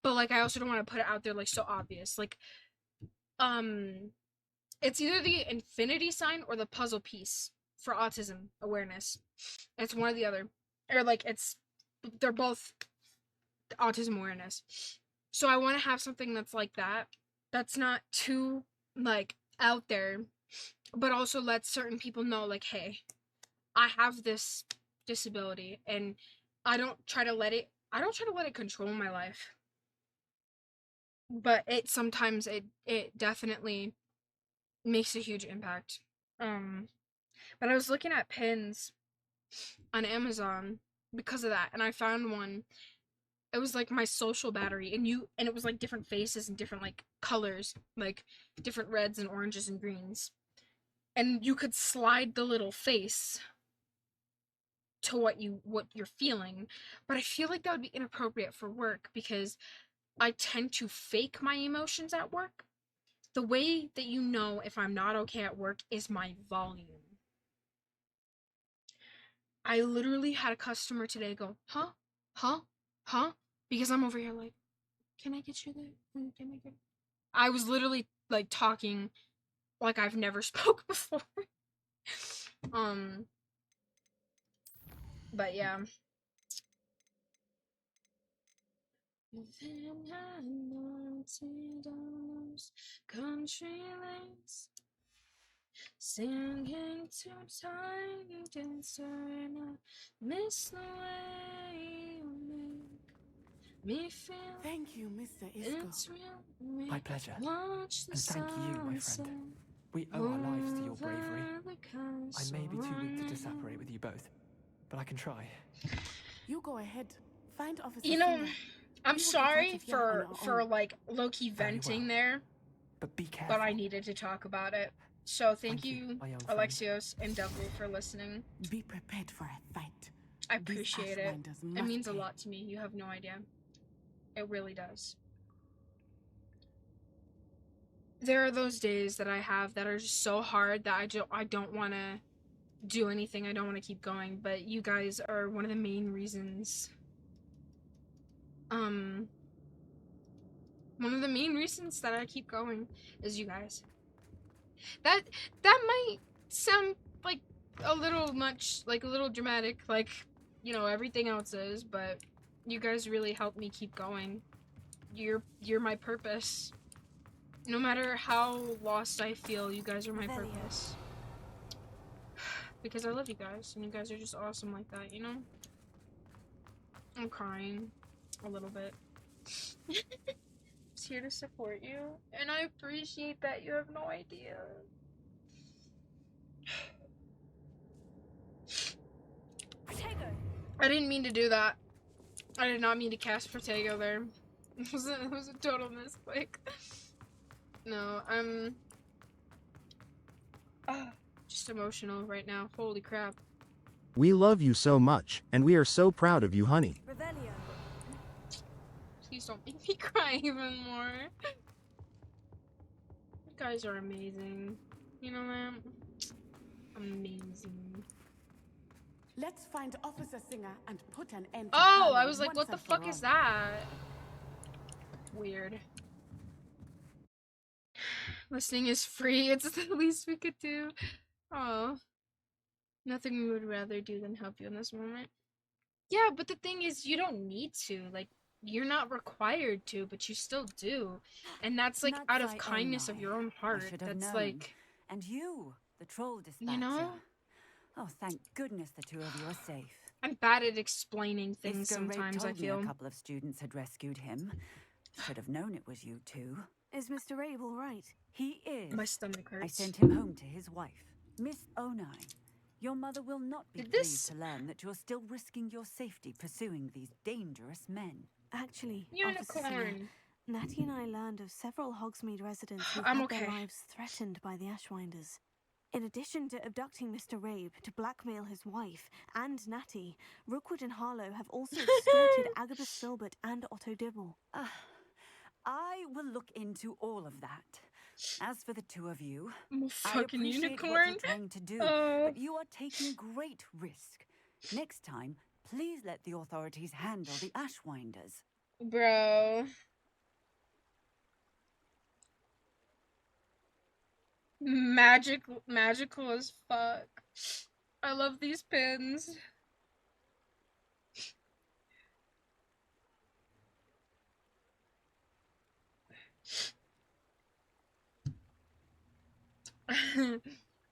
But, like, I also don't want to put it out there, like, so obvious. Like, it's either the infinity sign or the puzzle piece for autism awareness. It's one or the other. Or, like, they're both autism awareness. So I want to have something that's like that. That's not too, like, out there, but also lets certain people know, like, hey, I have this disability, and I don't try to let it control my life. But sometimes it definitely makes a huge impact. But I was looking at pins on Amazon because of that, and I found one. It was like my social battery, and it was like different faces and different like colors, like different reds and oranges and greens. And you could slide the little face to what you're feeling. But I feel like that would be inappropriate for work, because I tend to fake my emotions at work. The way that you know if I'm not okay at work is my volume. I literally had a customer today go, huh? Huh? Huh? Because I'm over here like, can I get you the, can I get... I was literally like talking like I've never spoke before. But yeah. Then I wanted on those country lanes, singing to time dancer, and I miss the way you make me feel. Thank you, Mr. Isco. It's real. My pleasure. Watch the And thank you, my friend. We owe our lives to your bravery. I may be too weak to disapparate with you both, but I can try. You go ahead. Find Officer You know, Singer. I'm We will get sorry out of here on for our own. like low-key venting well. there, But be careful. but I needed to talk about it. So thank you, my young friend. Alexios and Devil, for listening. Be prepared for a fight. I These appreciate it. Ashwinders It must means a pay. lot to me. You have no idea. It really does. There are those days that I have that are just so hard that I don't want to do anything. I don't want to keep going, but you guys are one of the main reasons. One of the main reasons that I keep going is you guys. That that might sound like a little much, like a little dramatic, like, you know, everything else is, but you guys really helped me keep going. You're my purpose. No matter how lost I feel, you guys are my purpose. Because I love you guys, and you guys are just awesome like that, you know? I'm crying a little bit. Just here to support you, and I appreciate that. You have no idea. I didn't mean to do that. I did not mean to cast Protego there. It was a total misclick. No, I'm just emotional right now. Holy crap. We love you so much, and we are so proud of you, honey. Please don't make me cry even more. You guys are amazing. You know that? Amazing. Let's find Officer Singer and put an end to Oh, Harlow I was like, once what the and for fuck is all. that? Weird. Listening is free. It's the least we could do. Oh. Nothing we would rather do than help you in this moment. Yeah, but the thing is, you don't need to. Like, you're not required to, but you still do. And that's, like, out of kindness of your own heart. That's, like... And you, the troll dispatcher. You know? Oh, thank goodness the two of you are safe. I'm bad at explaining things Isco Rape sometimes, I told feel. me a couple of students had rescued him. Should have known it was you two. Is Mr. Rabe all right? He is. My stomach hurts. I sent him home to his wife, Miss Onai. Your mother will not be pleased to learn that you're still risking your safety pursuing these dangerous men. Actually, Unicorn. Officer Singer, Natty and I learned of several Hogsmeade residents who I'm had okay. their lives threatened by the Ashwinders. In addition to abducting Mr. Rabe to blackmail his wife and Natty, Rookwood and Harlow have also extorted Agabus Filbert and Otto Dibble. I will look into all of that. As for the two of you, I'm a I fucking appreciate unicorn. what you're trying to do, but you are taking great risk. Next time, please let the authorities handle the Ashwinders. Bro. Magical as fuck. I love these pins.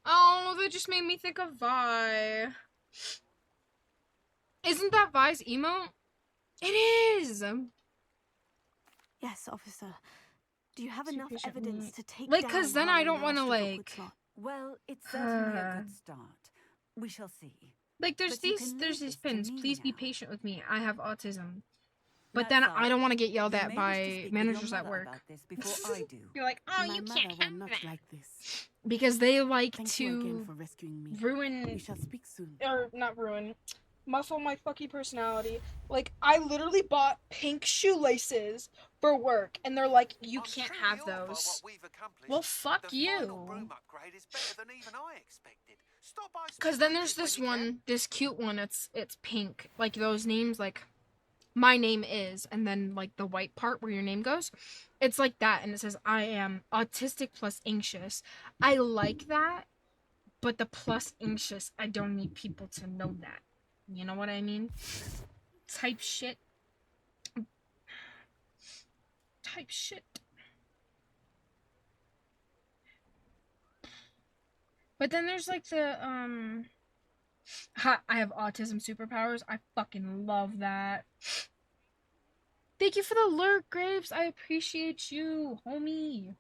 Oh, that just made me think of Vi. Isn't that Vi's emote? It is! Yes, officer. Do you have enough evidence to take like, down cause then I Harlow don't and want to the rest of like. Rookwood's lot? Well, it's certainly a good start. We shall see. Like, there's But you these can there's leave these this to pins. me Please be now. patient with me. I have autism. But That's then I all. don't want to get yelled You at may wish to by speak with your managers at mother work. about this before I do. You're like, oh, My you mother can't will have not that. like this. Because they like Thank you again to for rescuing me. ruin, We shall speak soon. or not ruin, muffle my fucking personality. Like, I literally bought pink shoelaces for work, and they're like, you can't have those. Well, fuck you. Because then there's this one, this cute one, it's pink. Like, those names, like, my name is, and then, like, the white part where your name goes. It's like that, and it says, I am autistic plus anxious. I like that, but the plus anxious, I don't need people to know that. You know what I mean? Type shit. Type shit. But then there's like the, I have autism superpowers. I fucking love that. Thank you for the lurk, Graves. I appreciate you, homie.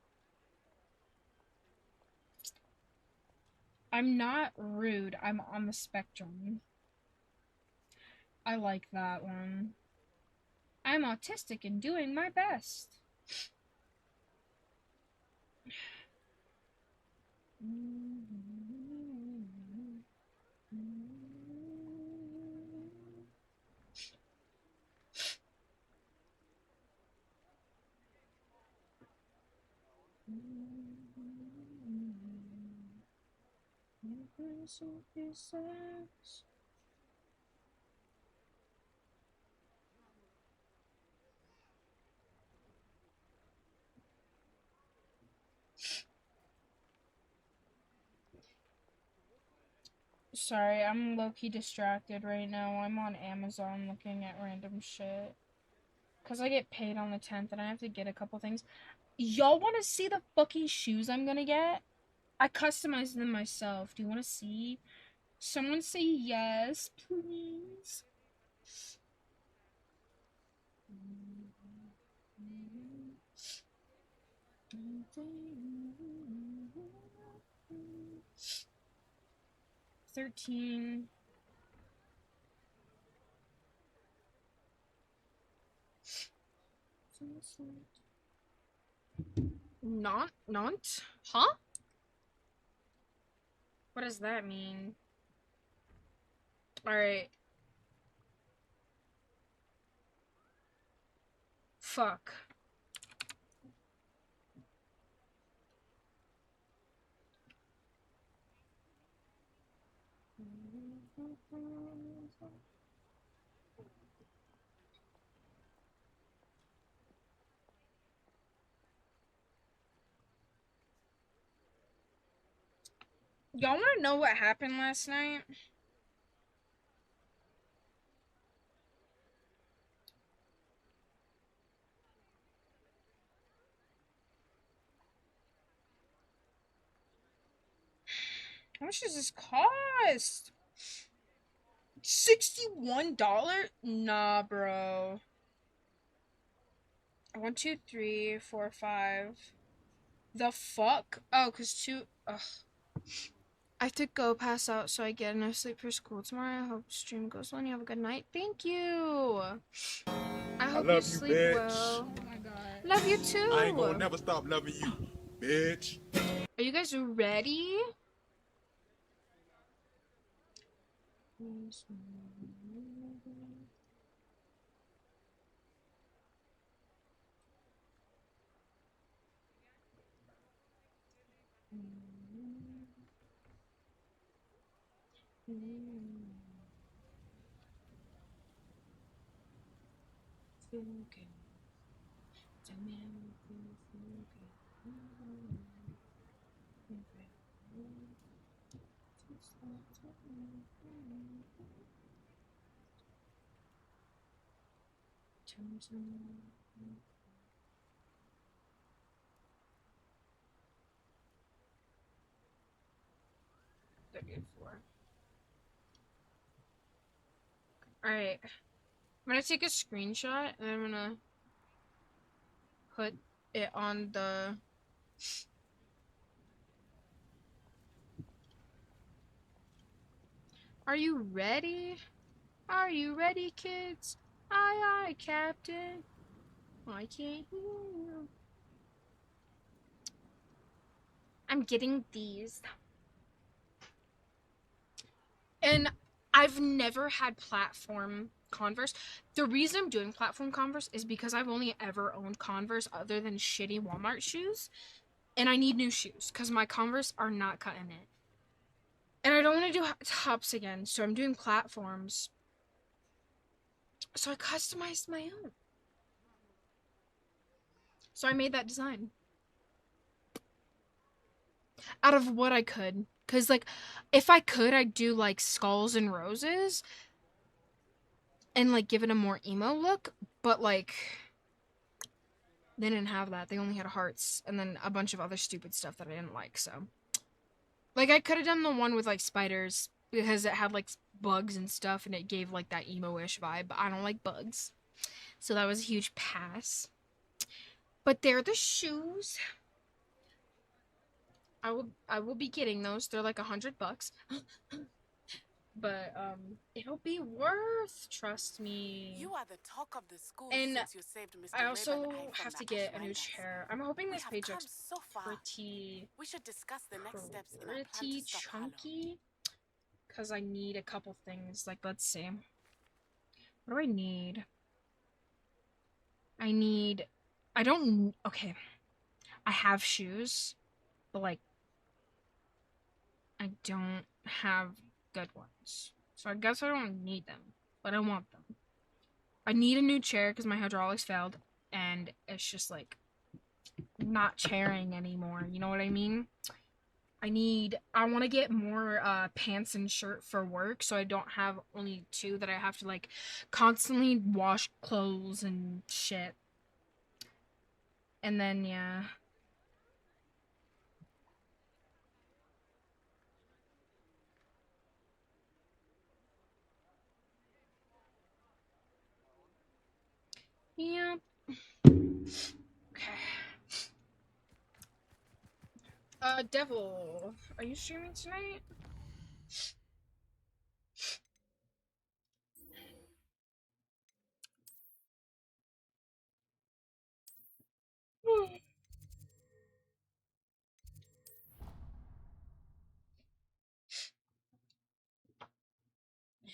I'm not rude. I'm on the spectrum. I like that one. I'm autistic and doing my best. Sorry, I'm low-key distracted right now. I'm on Amazon looking at random shit. Because I get paid on the 10th and I have to get a couple things. Y'all want to see the fucking shoes I'm gonna get? I customized them myself. Do you want to see? Someone say yes, please. $13. Not? Huh? What does that mean? Alright. Fuck. Y'all wanna know what happened last night? How much does this cost? $61? Nah, bro. 1, 2, 3, 4, 5. The fuck? Oh, cause 2. Ugh. I have to go pass out so I get enough sleep for school tomorrow. I hope stream goes well and you have a good night. Thank you. I hope you sleep well. Oh my god. Love you too. I ain't gonna never stop loving you, bitch. Are you guys ready? Alright. I'm gonna take a screenshot and I'm gonna put it on the Are you ready? Are you ready, kids? Aye, aye, Captain. I can't hear you. I'm getting these. And I've never had platform Converse. The reason I'm doing platform Converse is because I've only ever owned Converse other than shitty Walmart shoes. And I need new shoes because my Converse are not cutting it. And I don't want to do tops again, so I'm doing platforms. So I customized my own. So I made that design. Out of what I could. Because, like, if I could, I'd do, like, skulls and roses. And, like, give it a more emo look. But, like, they didn't have that. They only had hearts. And then a bunch of other stupid stuff that I didn't like, so. Like, I could have done the one with, like, spiders. Because it had, like, bugs and stuff. And it gave, like, that emo-ish vibe. But I don't like bugs. So that was a huge pass. But they're the shoes. I will be getting those. They're like $100. But it'll be worth, trust me. You are the talk of the school and since you saved Mr. I also Raven Eye from have the to get a new Ashwinders. chair. I'm hoping this page come looks so far. pretty We should discuss the next steps in our plan pretty to stop chunky. Because I need a couple things. Like, let's see. What do I need? Okay. I have shoes. But, like, I don't have good ones. So I guess I don't need them. But I want them. I need a new chair because my hydraulics failed. And it's just, like, not chairing anymore. You know what I mean? I want to get more pants and shirt for work, so I don't have only two that I have to like constantly wash clothes and shit. And then yeah. Yeah. Okay. Devil, are you streaming tonight?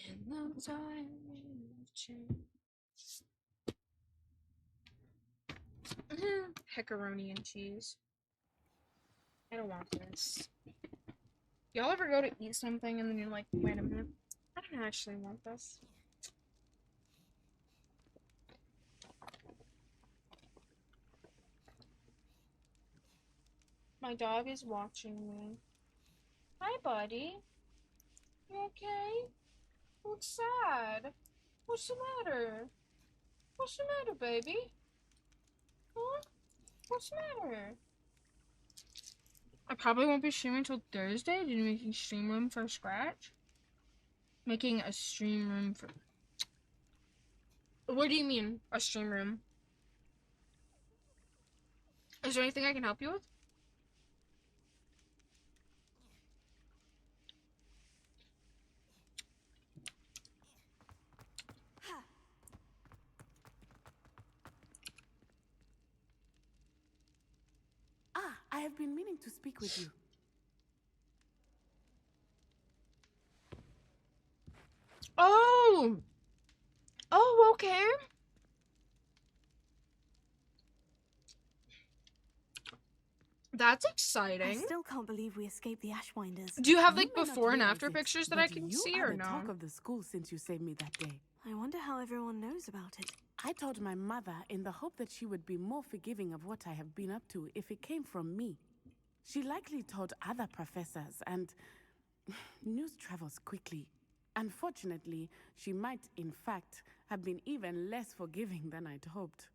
In the time of change. Pepperoni and cheese. I don't want this. Y'all ever go to eat something and then you're like, wait a minute, I don't actually want this. My dog is watching me. Hi, buddy. You okay? You look sad. What's the matter? What's the matter, baby? Huh? What's the matter? I probably won't be streaming until Thursday. Did you making stream room for Scratch? Making a stream room for... What do you mean, a stream room? Is there anything I can help you with? Ah, I have been meaning to speak with you. Oh! Oh, okay. That's exciting. I still can't believe we escaped the Ashwinders. Do you have like before and after pictures that I can see or no? You are the talk of the school since you saved me that day. I wonder how everyone knows about it. I told my mother in the hope that she would be more forgiving of what I have been up to if it came from me. She likely told other professors, and news travels quickly. Unfortunately, she might, in fact, have been even less forgiving than I'd hoped.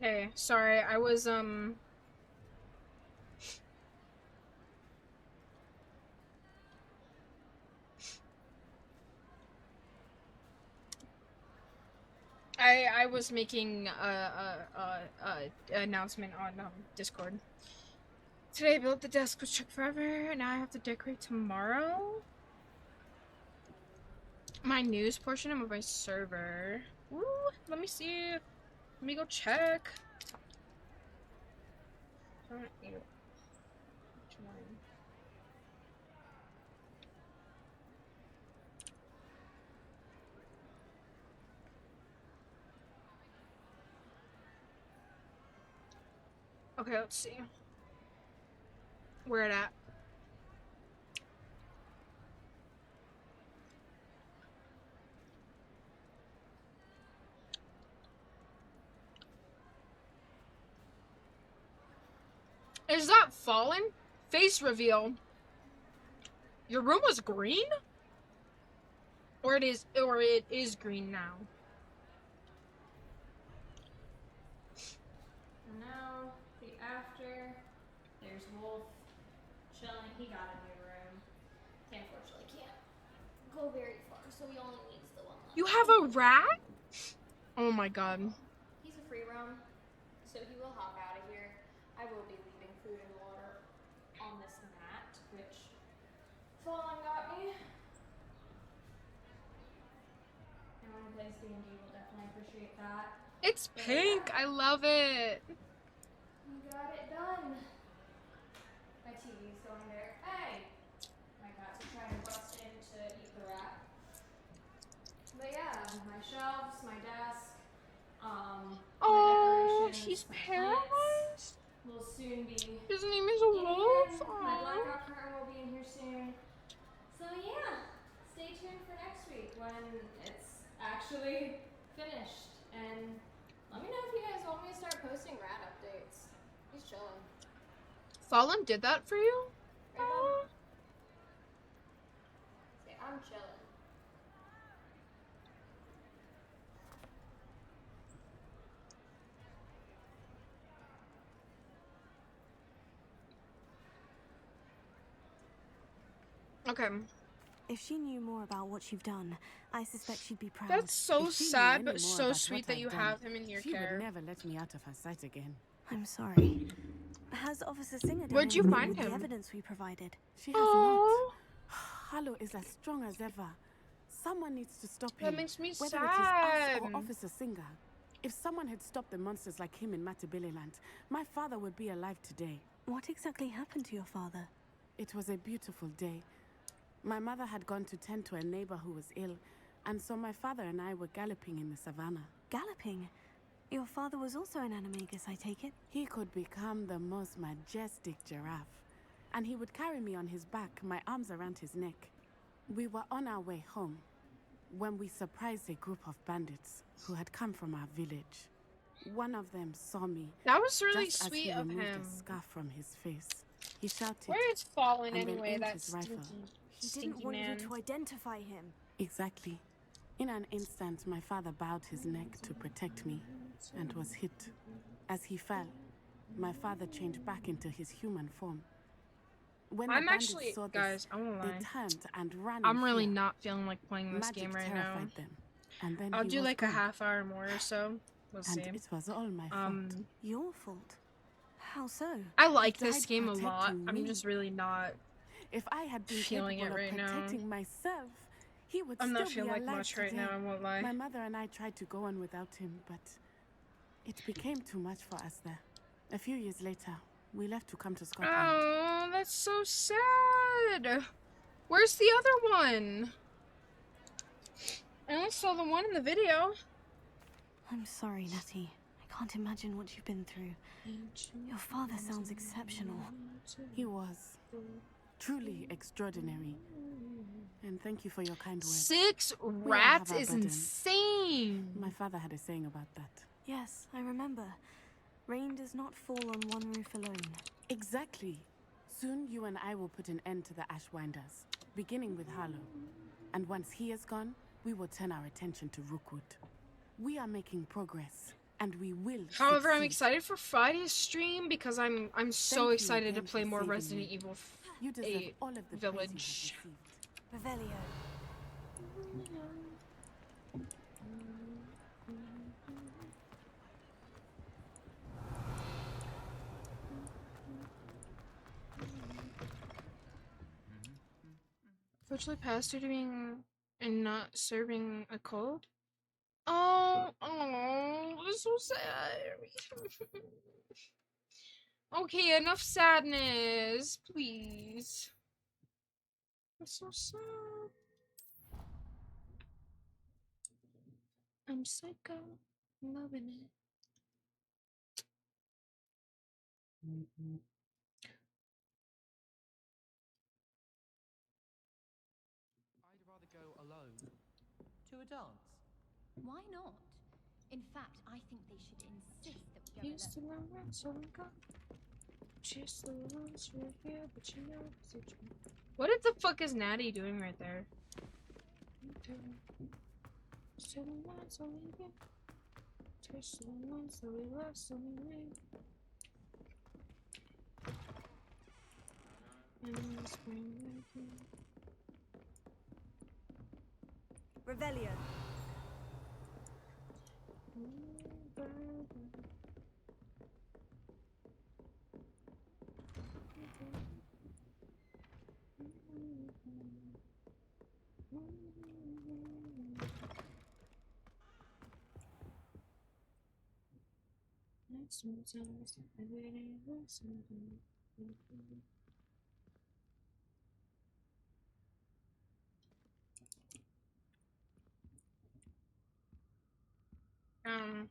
Hey, sorry, I was, I was making a announcement on Discord. Today I built the desk, which took forever, and now I have to decorate tomorrow. My news portion of my server. Woo! Let me see. Let me go check. Okay, let's see. Where it at? Is that Fallen? Face reveal. Your room was green? Or it is green now. And now, the after, there's Wolf chilling. He got a new room. He unfortunately can't go very far, so he only needs the one left. You have a rat? Oh my god. He's a free roam, so he will hop out of here. I will be leaving food and water on this mat, which Fallen got me. Anyone who plays D&D will definitely appreciate that. It's pink. I love it. You got it done. My TV's going there. Hey! My cats are trying to bust in to eat the rat. But yeah, my shelves, my desk, Oh, my decorations, he's my paralyzed. plants will soon be. His name is a wolf. My blackout curtain will be in here soon. So yeah, stay tuned for next week when it's actually finished. And let me know if you guys want me to start posting rat updates. He's chilling. Fallen did that for you? Right, say, I'm chilling. Okay. If she knew more about what you've done, I suspect she'd be proud. That's so If she knew sad, any but more so about sweet what that I've you done, have him in your she care. would never let me out of her sight again. I'm sorry. Has Officer Singer done Where'd you anything find with him? the evidence we provided? She has not. Harlow is as strong as ever. Someone needs to stop him. That makes me whether sad. it is us or Officer Singer. If someone had stopped the monsters like him in Matabeleland, my father would be alive today. What exactly happened to your father? It was a beautiful day. My mother had gone to tend to a neighbor who was ill, and so my father and I were galloping in the savannah. Galloping? Your father was also an animagus, I take it? He could become the most majestic giraffe, and he would carry me on his back, my arms around his neck. We were on our way home when we surprised a group of bandits who had come from our village. One of them saw me. That was really just sweet as he of removed him. a scarf from his face. He shouted. Where is Fallen and then anyway? aimed That his rifle. He stinky didn't want man. you to identify him. Exactly. In an instant, my father bowed his neck to protect me and was hit. As he fell, my father changed back into his human form. When the I'm bandits actually, saw this, guys, I won't lie. they turned and ran in I'm really fear. not feeling like playing this Magic game right now. terrified them, and then I'll he do was like gone. a half hour more or so. We'll And see. it was all my fault. Your fault? How so? I like He this died game a lot. protecting I'm me. just really not If I had been feeling capable it right of now. protecting myself, he would I'm still not feeling be like alive much right today. now, I won't lie. My mother and I tried to go on without him, but it became too much for us there. A few years later, we left to come to Scotland. Oh, that's so sad. Where's the other one? I only saw the one in the video. I'm sorry, Natty. I can't imagine what you've been through. Your father sounds exceptional. He was truly extraordinary. And thank you for your kind words. 6 We all rats have our is burdens. insane. My father had a saying about that. Yes, I remember. Rain does not fall on one roof alone. Exactly. Soon you and I will put an end to the Ashwinders, beginning with Harlow. And once he is gone, we will turn our attention to Rookwood. We are making progress, and we will However, I'm succeed. excited for Friday's stream because I'm so Thank you excited to again play for more saving Resident me. Evil You deserve 8 all of the Village. Revelio. Virtually passed due to being and not serving a code. Oh, it's so sad. Okay, enough sadness, please. It's so sad. I'm psycho, loving it. I'd rather go alone. To a dance? Why not? In fact, I think they should insist that we go Used to alone. know so we got just the ones who are here, but you know. What the fuck is Natty doing right there? So the ones that we get, just the ones that we love, so we leave. And the spring Revelio. um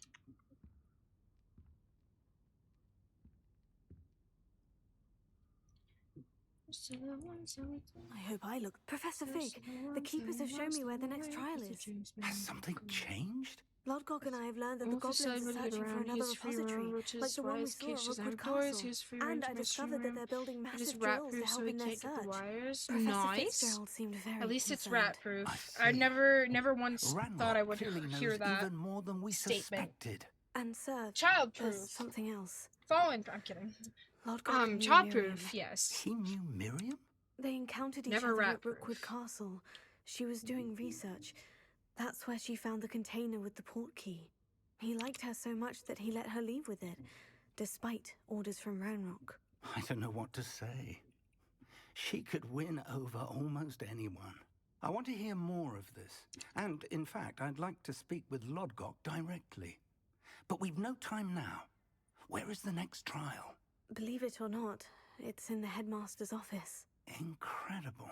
I hope I look. Professor Fig, the keepers have shown me where the next trial is. Has something changed? Lodgok and I have learned that the Wolf is goblins are able to get searching for around. another He's free repository, roam, which like is the why one we his saw cages at Rookwood outdoors. Castle. He's free And range I discovered that they're building and it's massive rat drills proof, to so help he in their can't get the search. wires. Professor Nice. Fitzgerald seemed very At least it's concerned. rat proof. I never once thought I would clearly hear knows that even more than we statement. suspected. And sir, Child there's proof. something else. Fallen. I'm kidding. Lodgok knew Child Miriam. proof. Yes. He knew Miriam? They encountered each Never other rat at Rookwood Castle. She was doing research. That's where she found the container with the port key. He liked her so much that he let her leave with it, despite orders from Roanoke. I don't know what to say. She could win over almost anyone. I want to hear more of this. And, in fact, I'd like to speak with Lodgok directly. But we've no time now. Where is the next trial? Believe it or not, it's in the headmaster's office. Incredible.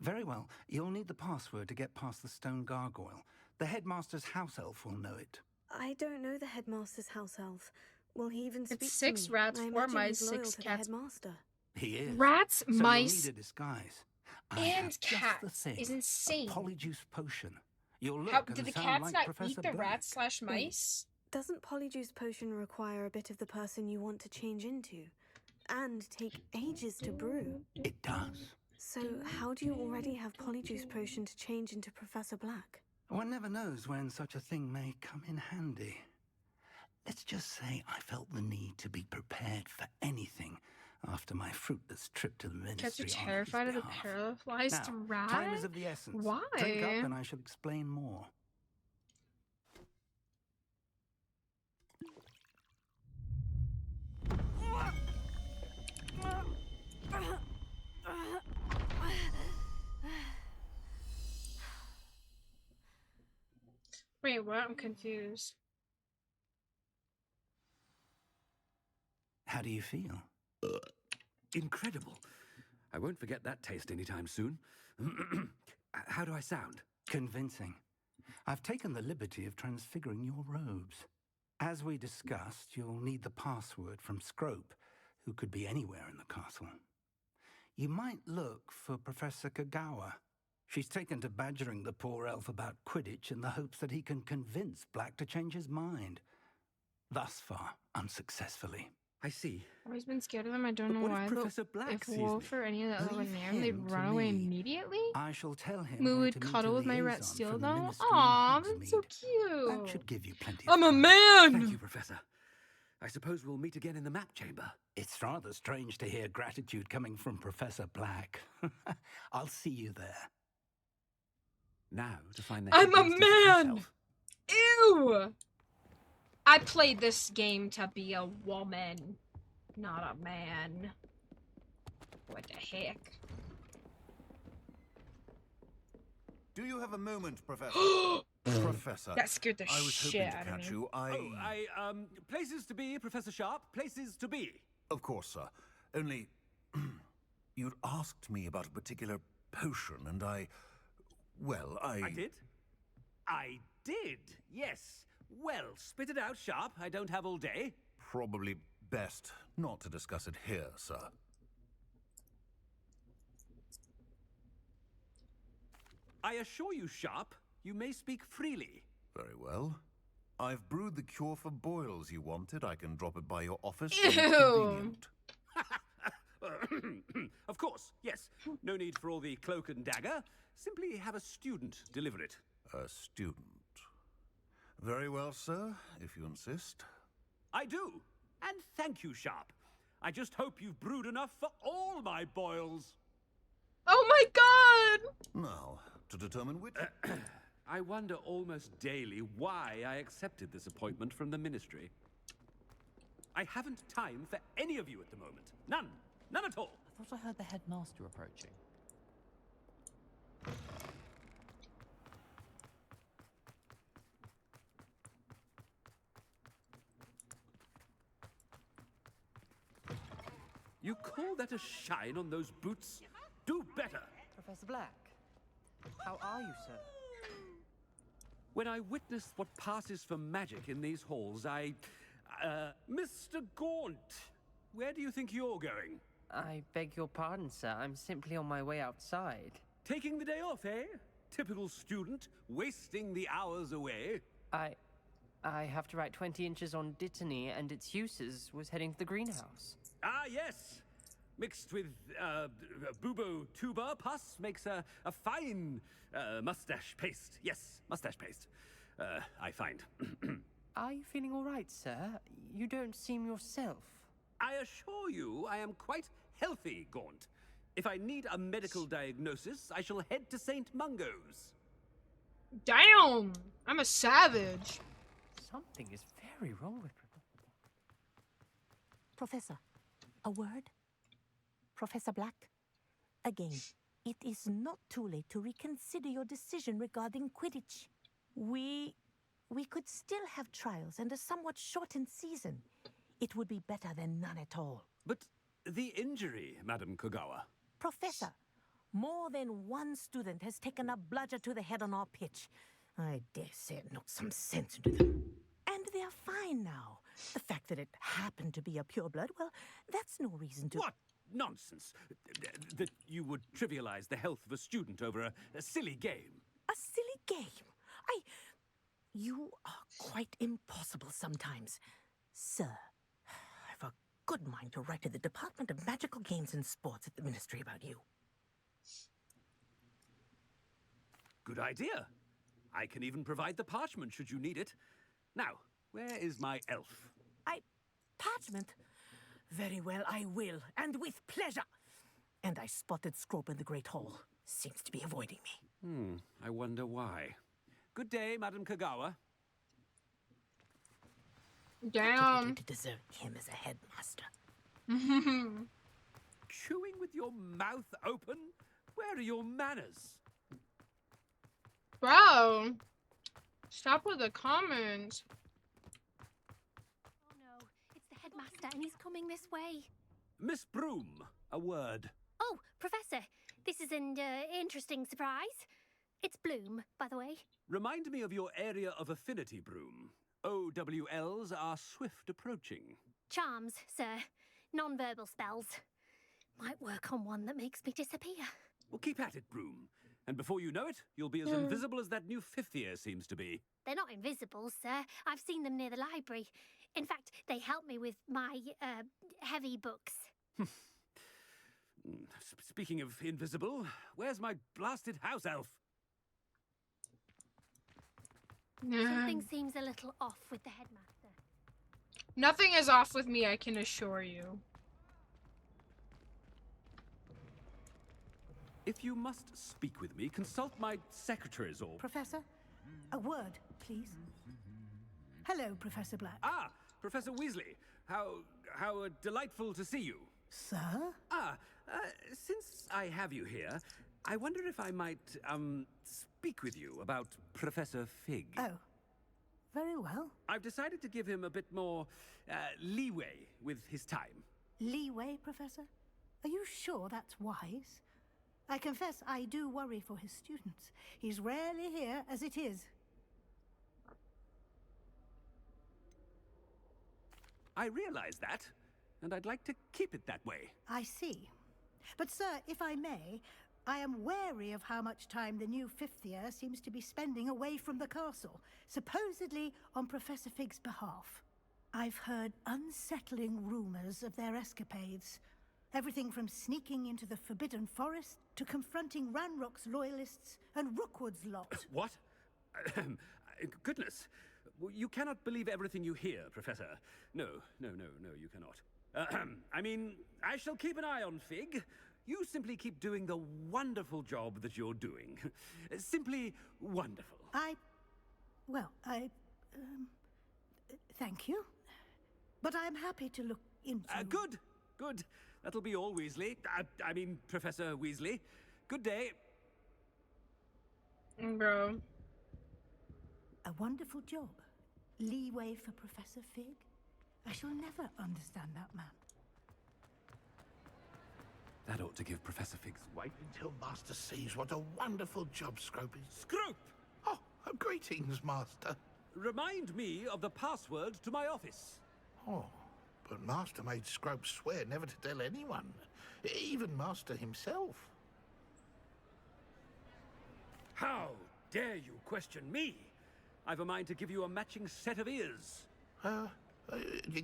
Very well. You'll need the password to get past the stone gargoyle. The headmaster's house elf will know it. I don't know the headmaster's house elf. Will he even speak It's 6 to me? rats, I 4 imagine mice, he's loyal 6 to cats. the headmaster. He is. Rats, so mice, you'll need a disguise. I and have just the cats thing. is insane. A polyjuice potion. You'll look How and did the sound cats like not Professor eat the Black. rats / mice? Doesn't Polyjuice Potion require a bit of the person you want to change into? And take ages to brew? It does. So how do you already have Polyjuice Potion to change into Professor Black? One never knows when such a thing may come in handy. Let's just say I felt the need to be prepared for anything after my fruitless trip to the Cats are ministry. terrified of the paralyzed Now, rat? time is of the essence. Why? Drink up and I shall explain more. Wait, what? I'm confused. How do you feel? Incredible. I won't forget that taste anytime soon. How do I sound? Convincing. I've taken the liberty of transfiguring your robes. As we discussed, you'll need the password from Scrope, who could be anywhere in the castle. You might look for Professor Kagawa. She's taken to badgering the poor elf about Quidditch in the hopes that he can convince Black to change his mind. Thus far, unsuccessfully. I see. I've always been scared of them. I don't But know what if why. Professor But Black if sees Wolf me? or any of the other were Leave near him, they'd him to run away me. immediately. I shall tell him We where would to meet cuddle a with my rat liaison steal from the though. Ministry Aw, in that's so Hogsmeade. That cute. should give you plenty I'm of a time. man. Thank you, Professor. I suppose we'll meet again in the map chamber. It's rather strange to hear gratitude coming from Professor Black. I'll see you there. Now to find the I'm a headmaster man. himself. Ew. I played this game to be a woman, not a man. What the heck? Do you have a moment, Professor? Professor. That scared the I was shit hoping to out of catch me. you. Places to be, Professor Sharp. Places to be. Of course, sir. Only, you'd asked me about a particular potion, and well, I did? I did, yes. Well, spit it out, Sharp. I don't have all day. Probably best not to discuss it here, sir. I assure you, Sharp, you may speak freely. Very well. I've brewed the cure for boils you wanted. I can drop it by your office. Ew. Of course, yes. No need for all the cloak and dagger. Simply have a student deliver it. A student. Very well, sir, if you insist. I do. And thank you, Sharp. I just hope you've brewed enough for all my boils. Oh my god! Now, to determine which... I wonder almost daily why I accepted this appointment from the Ministry. I haven't time for any of you at the moment. None. None at all. I thought I heard the headmaster approaching. You call that a shine on those boots? Do better. Professor Black, how are you, sir? When I witness what passes for magic in these halls, Mr. Gaunt, where do you think you're going? I beg your pardon, sir. I'm simply on my way outside. Taking the day off, eh? Typical student, wasting the hours away. I have to write 20 inches on Dittany and its uses. Was heading to the greenhouse. Ah, yes. Mixed with bubo tuber pus makes a fine mustache paste. Yes, mustache paste. I find. Are you feeling all right, sir? You don't seem yourself. I assure you I am quite healthy, Gaunt. If I need a medical diagnosis, I shall head to St. Mungo's. Damn! I'm a savage. Something is very wrong with Professor, a word? Professor Black? Again, it is not too late to reconsider your decision regarding Quidditch. We could still have trials and a somewhat shortened season. It would be better than none at all. But the injury, Madam Kogawa. Professor, more than one student has taken a bludger to the head on our pitch. I dare say it knocked some sense into them. And they're fine now. The fact that it happened to be a pureblood, well, that's no reason to... What nonsense! That you would trivialize the health of a student over a silly game. A silly game? You are quite impossible sometimes. Sir, I've a good mind to write to the Department of Magical Games and Sports at the Ministry about you. Good idea. I can even provide the parchment should you need it. Now, where is my elf? Parchment? Very well, I will, and with pleasure. And I spotted Scrope in the Great Hall. Seems to be avoiding me. I wonder why. Good day, Madam Kogawa. Damn. To deserve him as a headmaster. Chewing with your mouth open? Where are your manners? Bro. Stop with the comments. Oh no, it's the headmaster and he's coming this way. Miss Broom, a word. Oh, Professor, this is an interesting surprise. It's Bloom, by the way. Remind me of your area of affinity, Broom. OWLs are swift approaching. Charms, sir. Non-verbal spells. Might work on one that makes me disappear. Well, keep at it, Broom. And before you know it, you'll be as invisible as that new fifth year seems to be. They're not invisible, sir. I've seen them near the library. In fact, they help me with my, heavy books. Speaking of invisible, where's my blasted house elf? Something seems a little off with the headmaster. Nothing is off with me, I can assure you. If you must speak with me, consult my secretaries or... Professor, a word, please. Hello, Professor Black. Ah, Professor Weasley. How delightful to see you. Sir? Since I have you here, I wonder if I might, speak with you about Professor Fig. Oh, very well. I've decided to give him a bit more, leeway with his time. Leeway, Professor? Are you sure that's wise? I confess I do worry for his students. He's rarely here as it is. I realize that, and I'd like to keep it that way. I see. But, sir, if I may, I am wary of how much time the new fifth year seems to be spending away from the castle, supposedly on Professor Fig's behalf. I've heard unsettling rumors of their escapades. Everything from sneaking into the Forbidden Forest to confronting Ranrock's loyalists and Rookwood's lot. What? Goodness. You cannot believe everything you hear, Professor. No, you cannot. I mean, I shall keep an eye on Fig. You simply keep doing the wonderful job that you're doing. Simply wonderful. Thank you. But I'm happy to look into... Good. That'll be all, Weasley. I mean, Professor Weasley. Good day. Bro. A wonderful job. Leeway for Professor Fig? I shall never understand that man. That ought to give Professor Fig's... Wait until Master sees what a wonderful job Scrope is. Scrope! Oh, greetings, Master. Remind me of the password to my office. Oh, but Master made Scrope swear never to tell anyone, even Master himself. How dare you question me? I've a mind to give you a matching set of ears.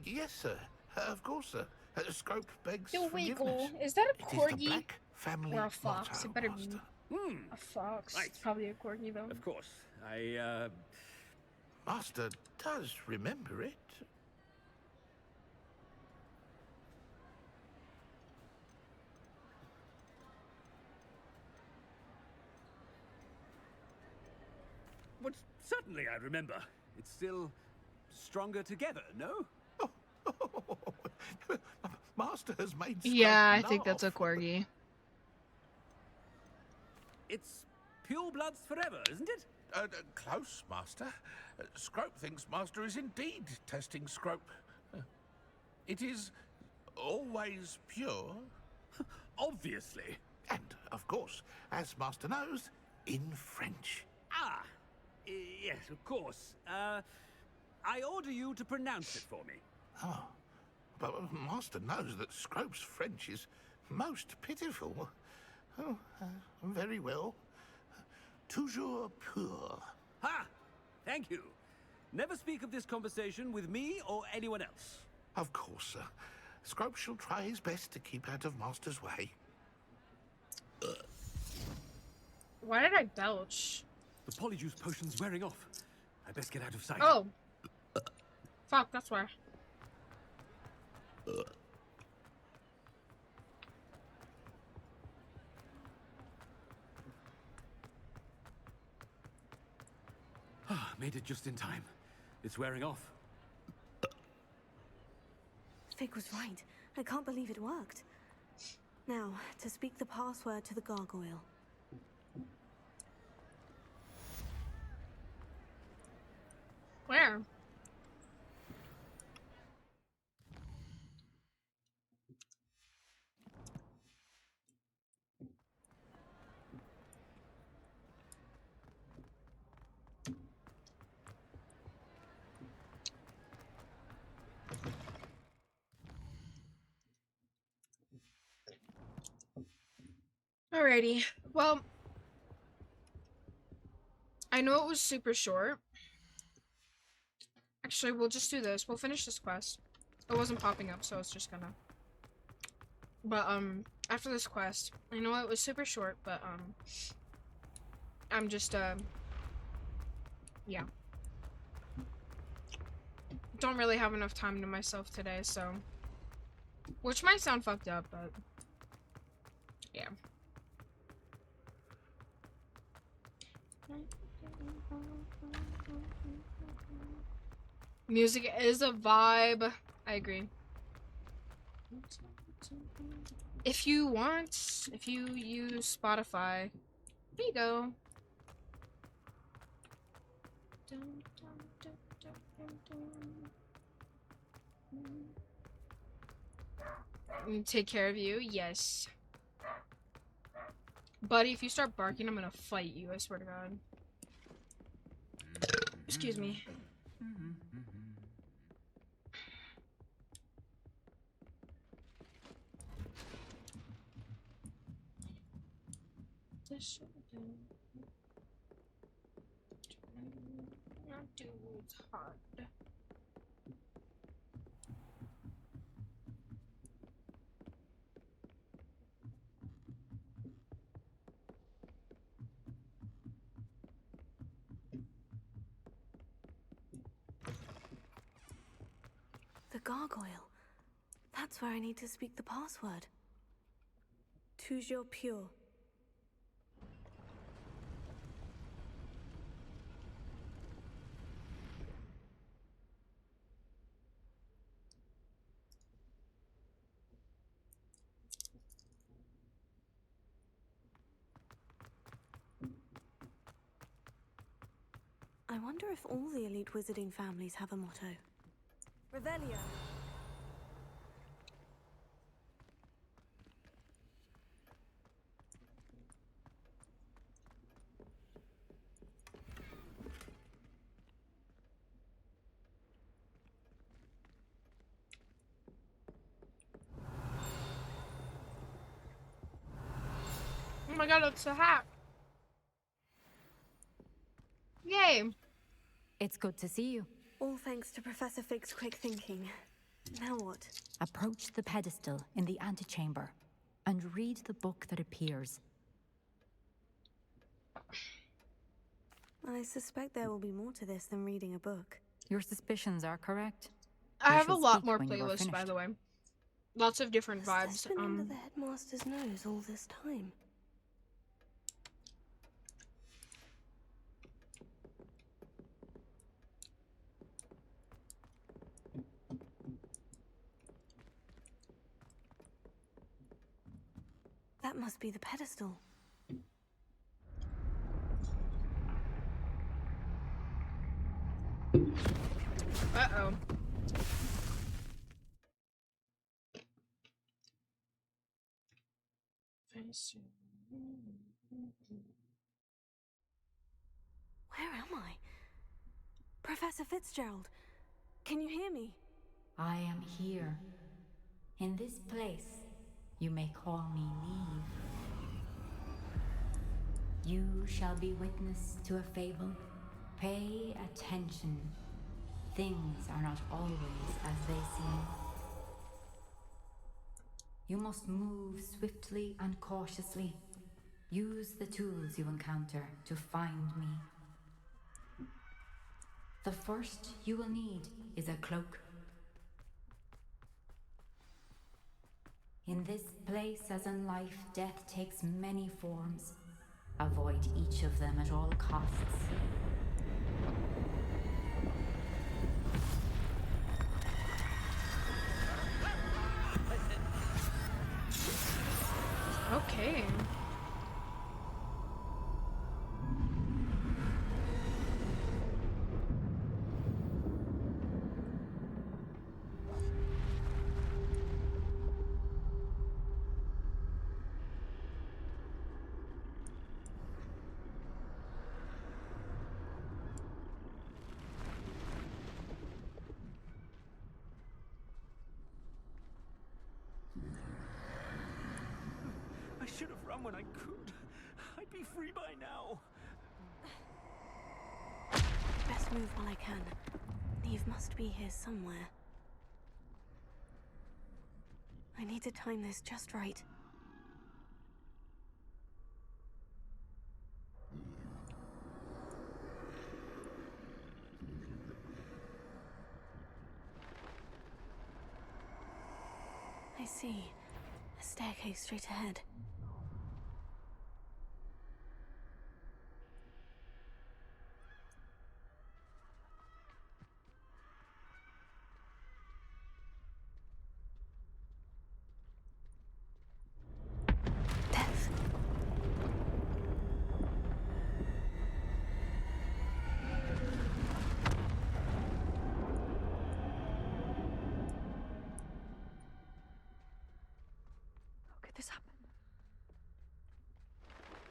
Yes, sir. Of course, sir. Scrope begs Yo, forgiveness. Wiggle, is that a It is the corgi? Black family Or a fox? motto, It better Master. be a fox. Right. It's probably a corgi, though. Of course. Master does remember it. But certainly I remember. It's still stronger together, no? Master has made Scrope Yeah, I think that's a laugh. corgi. It's pure bloods forever, isn't it? Close, Master. Scrope thinks Master is indeed testing Scrope. It is always pure. Obviously. And, of course, as Master knows, in French. Ah, yes, of course. I order you to pronounce it for me. Oh, but Master knows that Scrope's French is most pitiful. Oh, very well. Toujours pur. Ha! Thank you. Never speak of this conversation with me or anyone else. Of course, sir. Scrope shall try his best to keep out of Master's way. Why did I belch? The polyjuice potion's wearing off. I best get out of sight. Oh. Fuck, that's why. Made it just in time. It's wearing off. Fig was right. I can't believe it worked. Now, to speak the password to the gargoyle. Where? Alrighty. Well, I know it was super short. Actually, we'll just do this. We'll finish this quest. It wasn't popping up, so it's just gonna. But, after this quest, I know it was super short, but, I'm just, yeah. Don't really have enough time to myself today, so. Which might sound fucked up, but. Yeah. Music is a vibe. I agree. If you want, if you use Spotify, there you go. Take care of you, yes. Buddy, if you start barking, I'm gonna fight you, I swear to God. Excuse me. This should not do it's hard. The gargoyle. That's where I need to speak the password. Toujours pure. I wonder if all the elite wizarding families have a motto. Revelio. Oh my God, it's a hat. Yay. It's good to see you. All thanks to Professor Fig's quick thinking. Now what? Approach the pedestal in the antechamber and read the book that appears. I suspect there will be more to this than reading a book. Your suspicions are correct. I We have a shall lot speak more when you are playlists, by finished. the way. Lots of different Has vibes. this been under the headmaster's nose all this time? That must be the pedestal. Uh-oh. Where am I? Professor Fitzgerald, can you hear me? I am here. In this place, you may call me Neve. You shall be witness to a fable. Pay attention. Things are not always as they seem. You must move swiftly and cautiously. Use the tools you encounter to find me. The first you will need is a cloak. In this place, as in life, death takes many forms. Avoid each of them at all costs. Okay. I should have run when I could. I'd be free by now. Best move while I can. Neve must be here somewhere. I need to time this just right. I see. A staircase straight ahead. Death. How could this happen?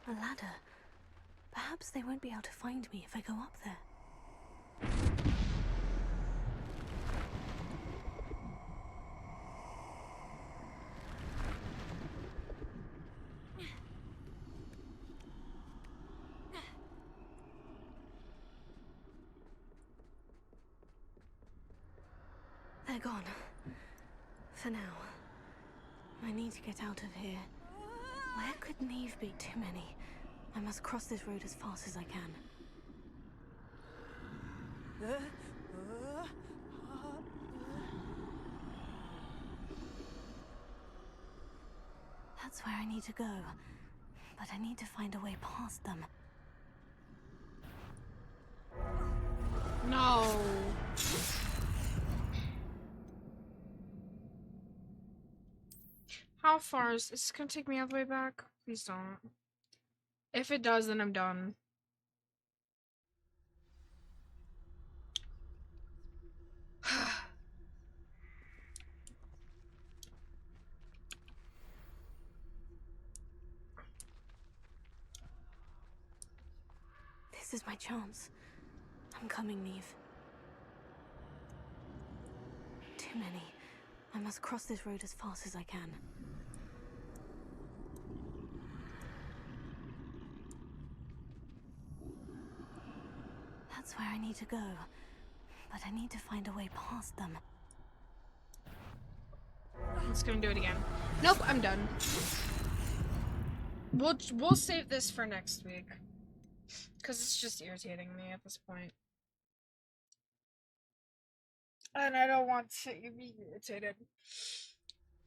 A ladder. Perhaps they won't be able to find me if I go up there. They're gone. For now. I need to get out of here. Where could Neve be? Too many. I must cross this road as fast as I can. That's where I need to go. But I need to find a way past them. No. How far is this gonna take me all the way back? Please don't. If it does, then I'm done. This is my chance. I'm coming, Neve. Too many. I must cross this road as fast as I can. That's where I need to go. But I need to find a way past them. I'm just gonna do it again. Nope, I'm done. We'll save this for next week. Because it's just irritating me at this point. And I don't want to be irritated.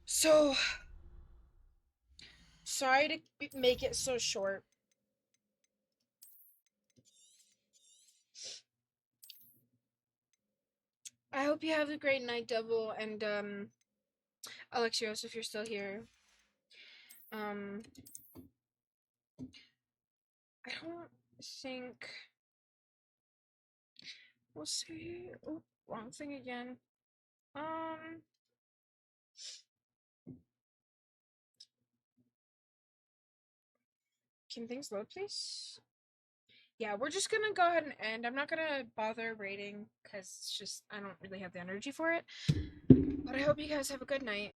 So, sorry to make it so short. I hope you have a great night, Devil, and Alexios, if you're still here. I don't think we'll see. Oh, wrong thing again. Can things load, please? Yeah, we're just gonna go ahead and end. I'm not gonna bother rating because it's just I don't really have the energy for it. But I hope you guys have a good night.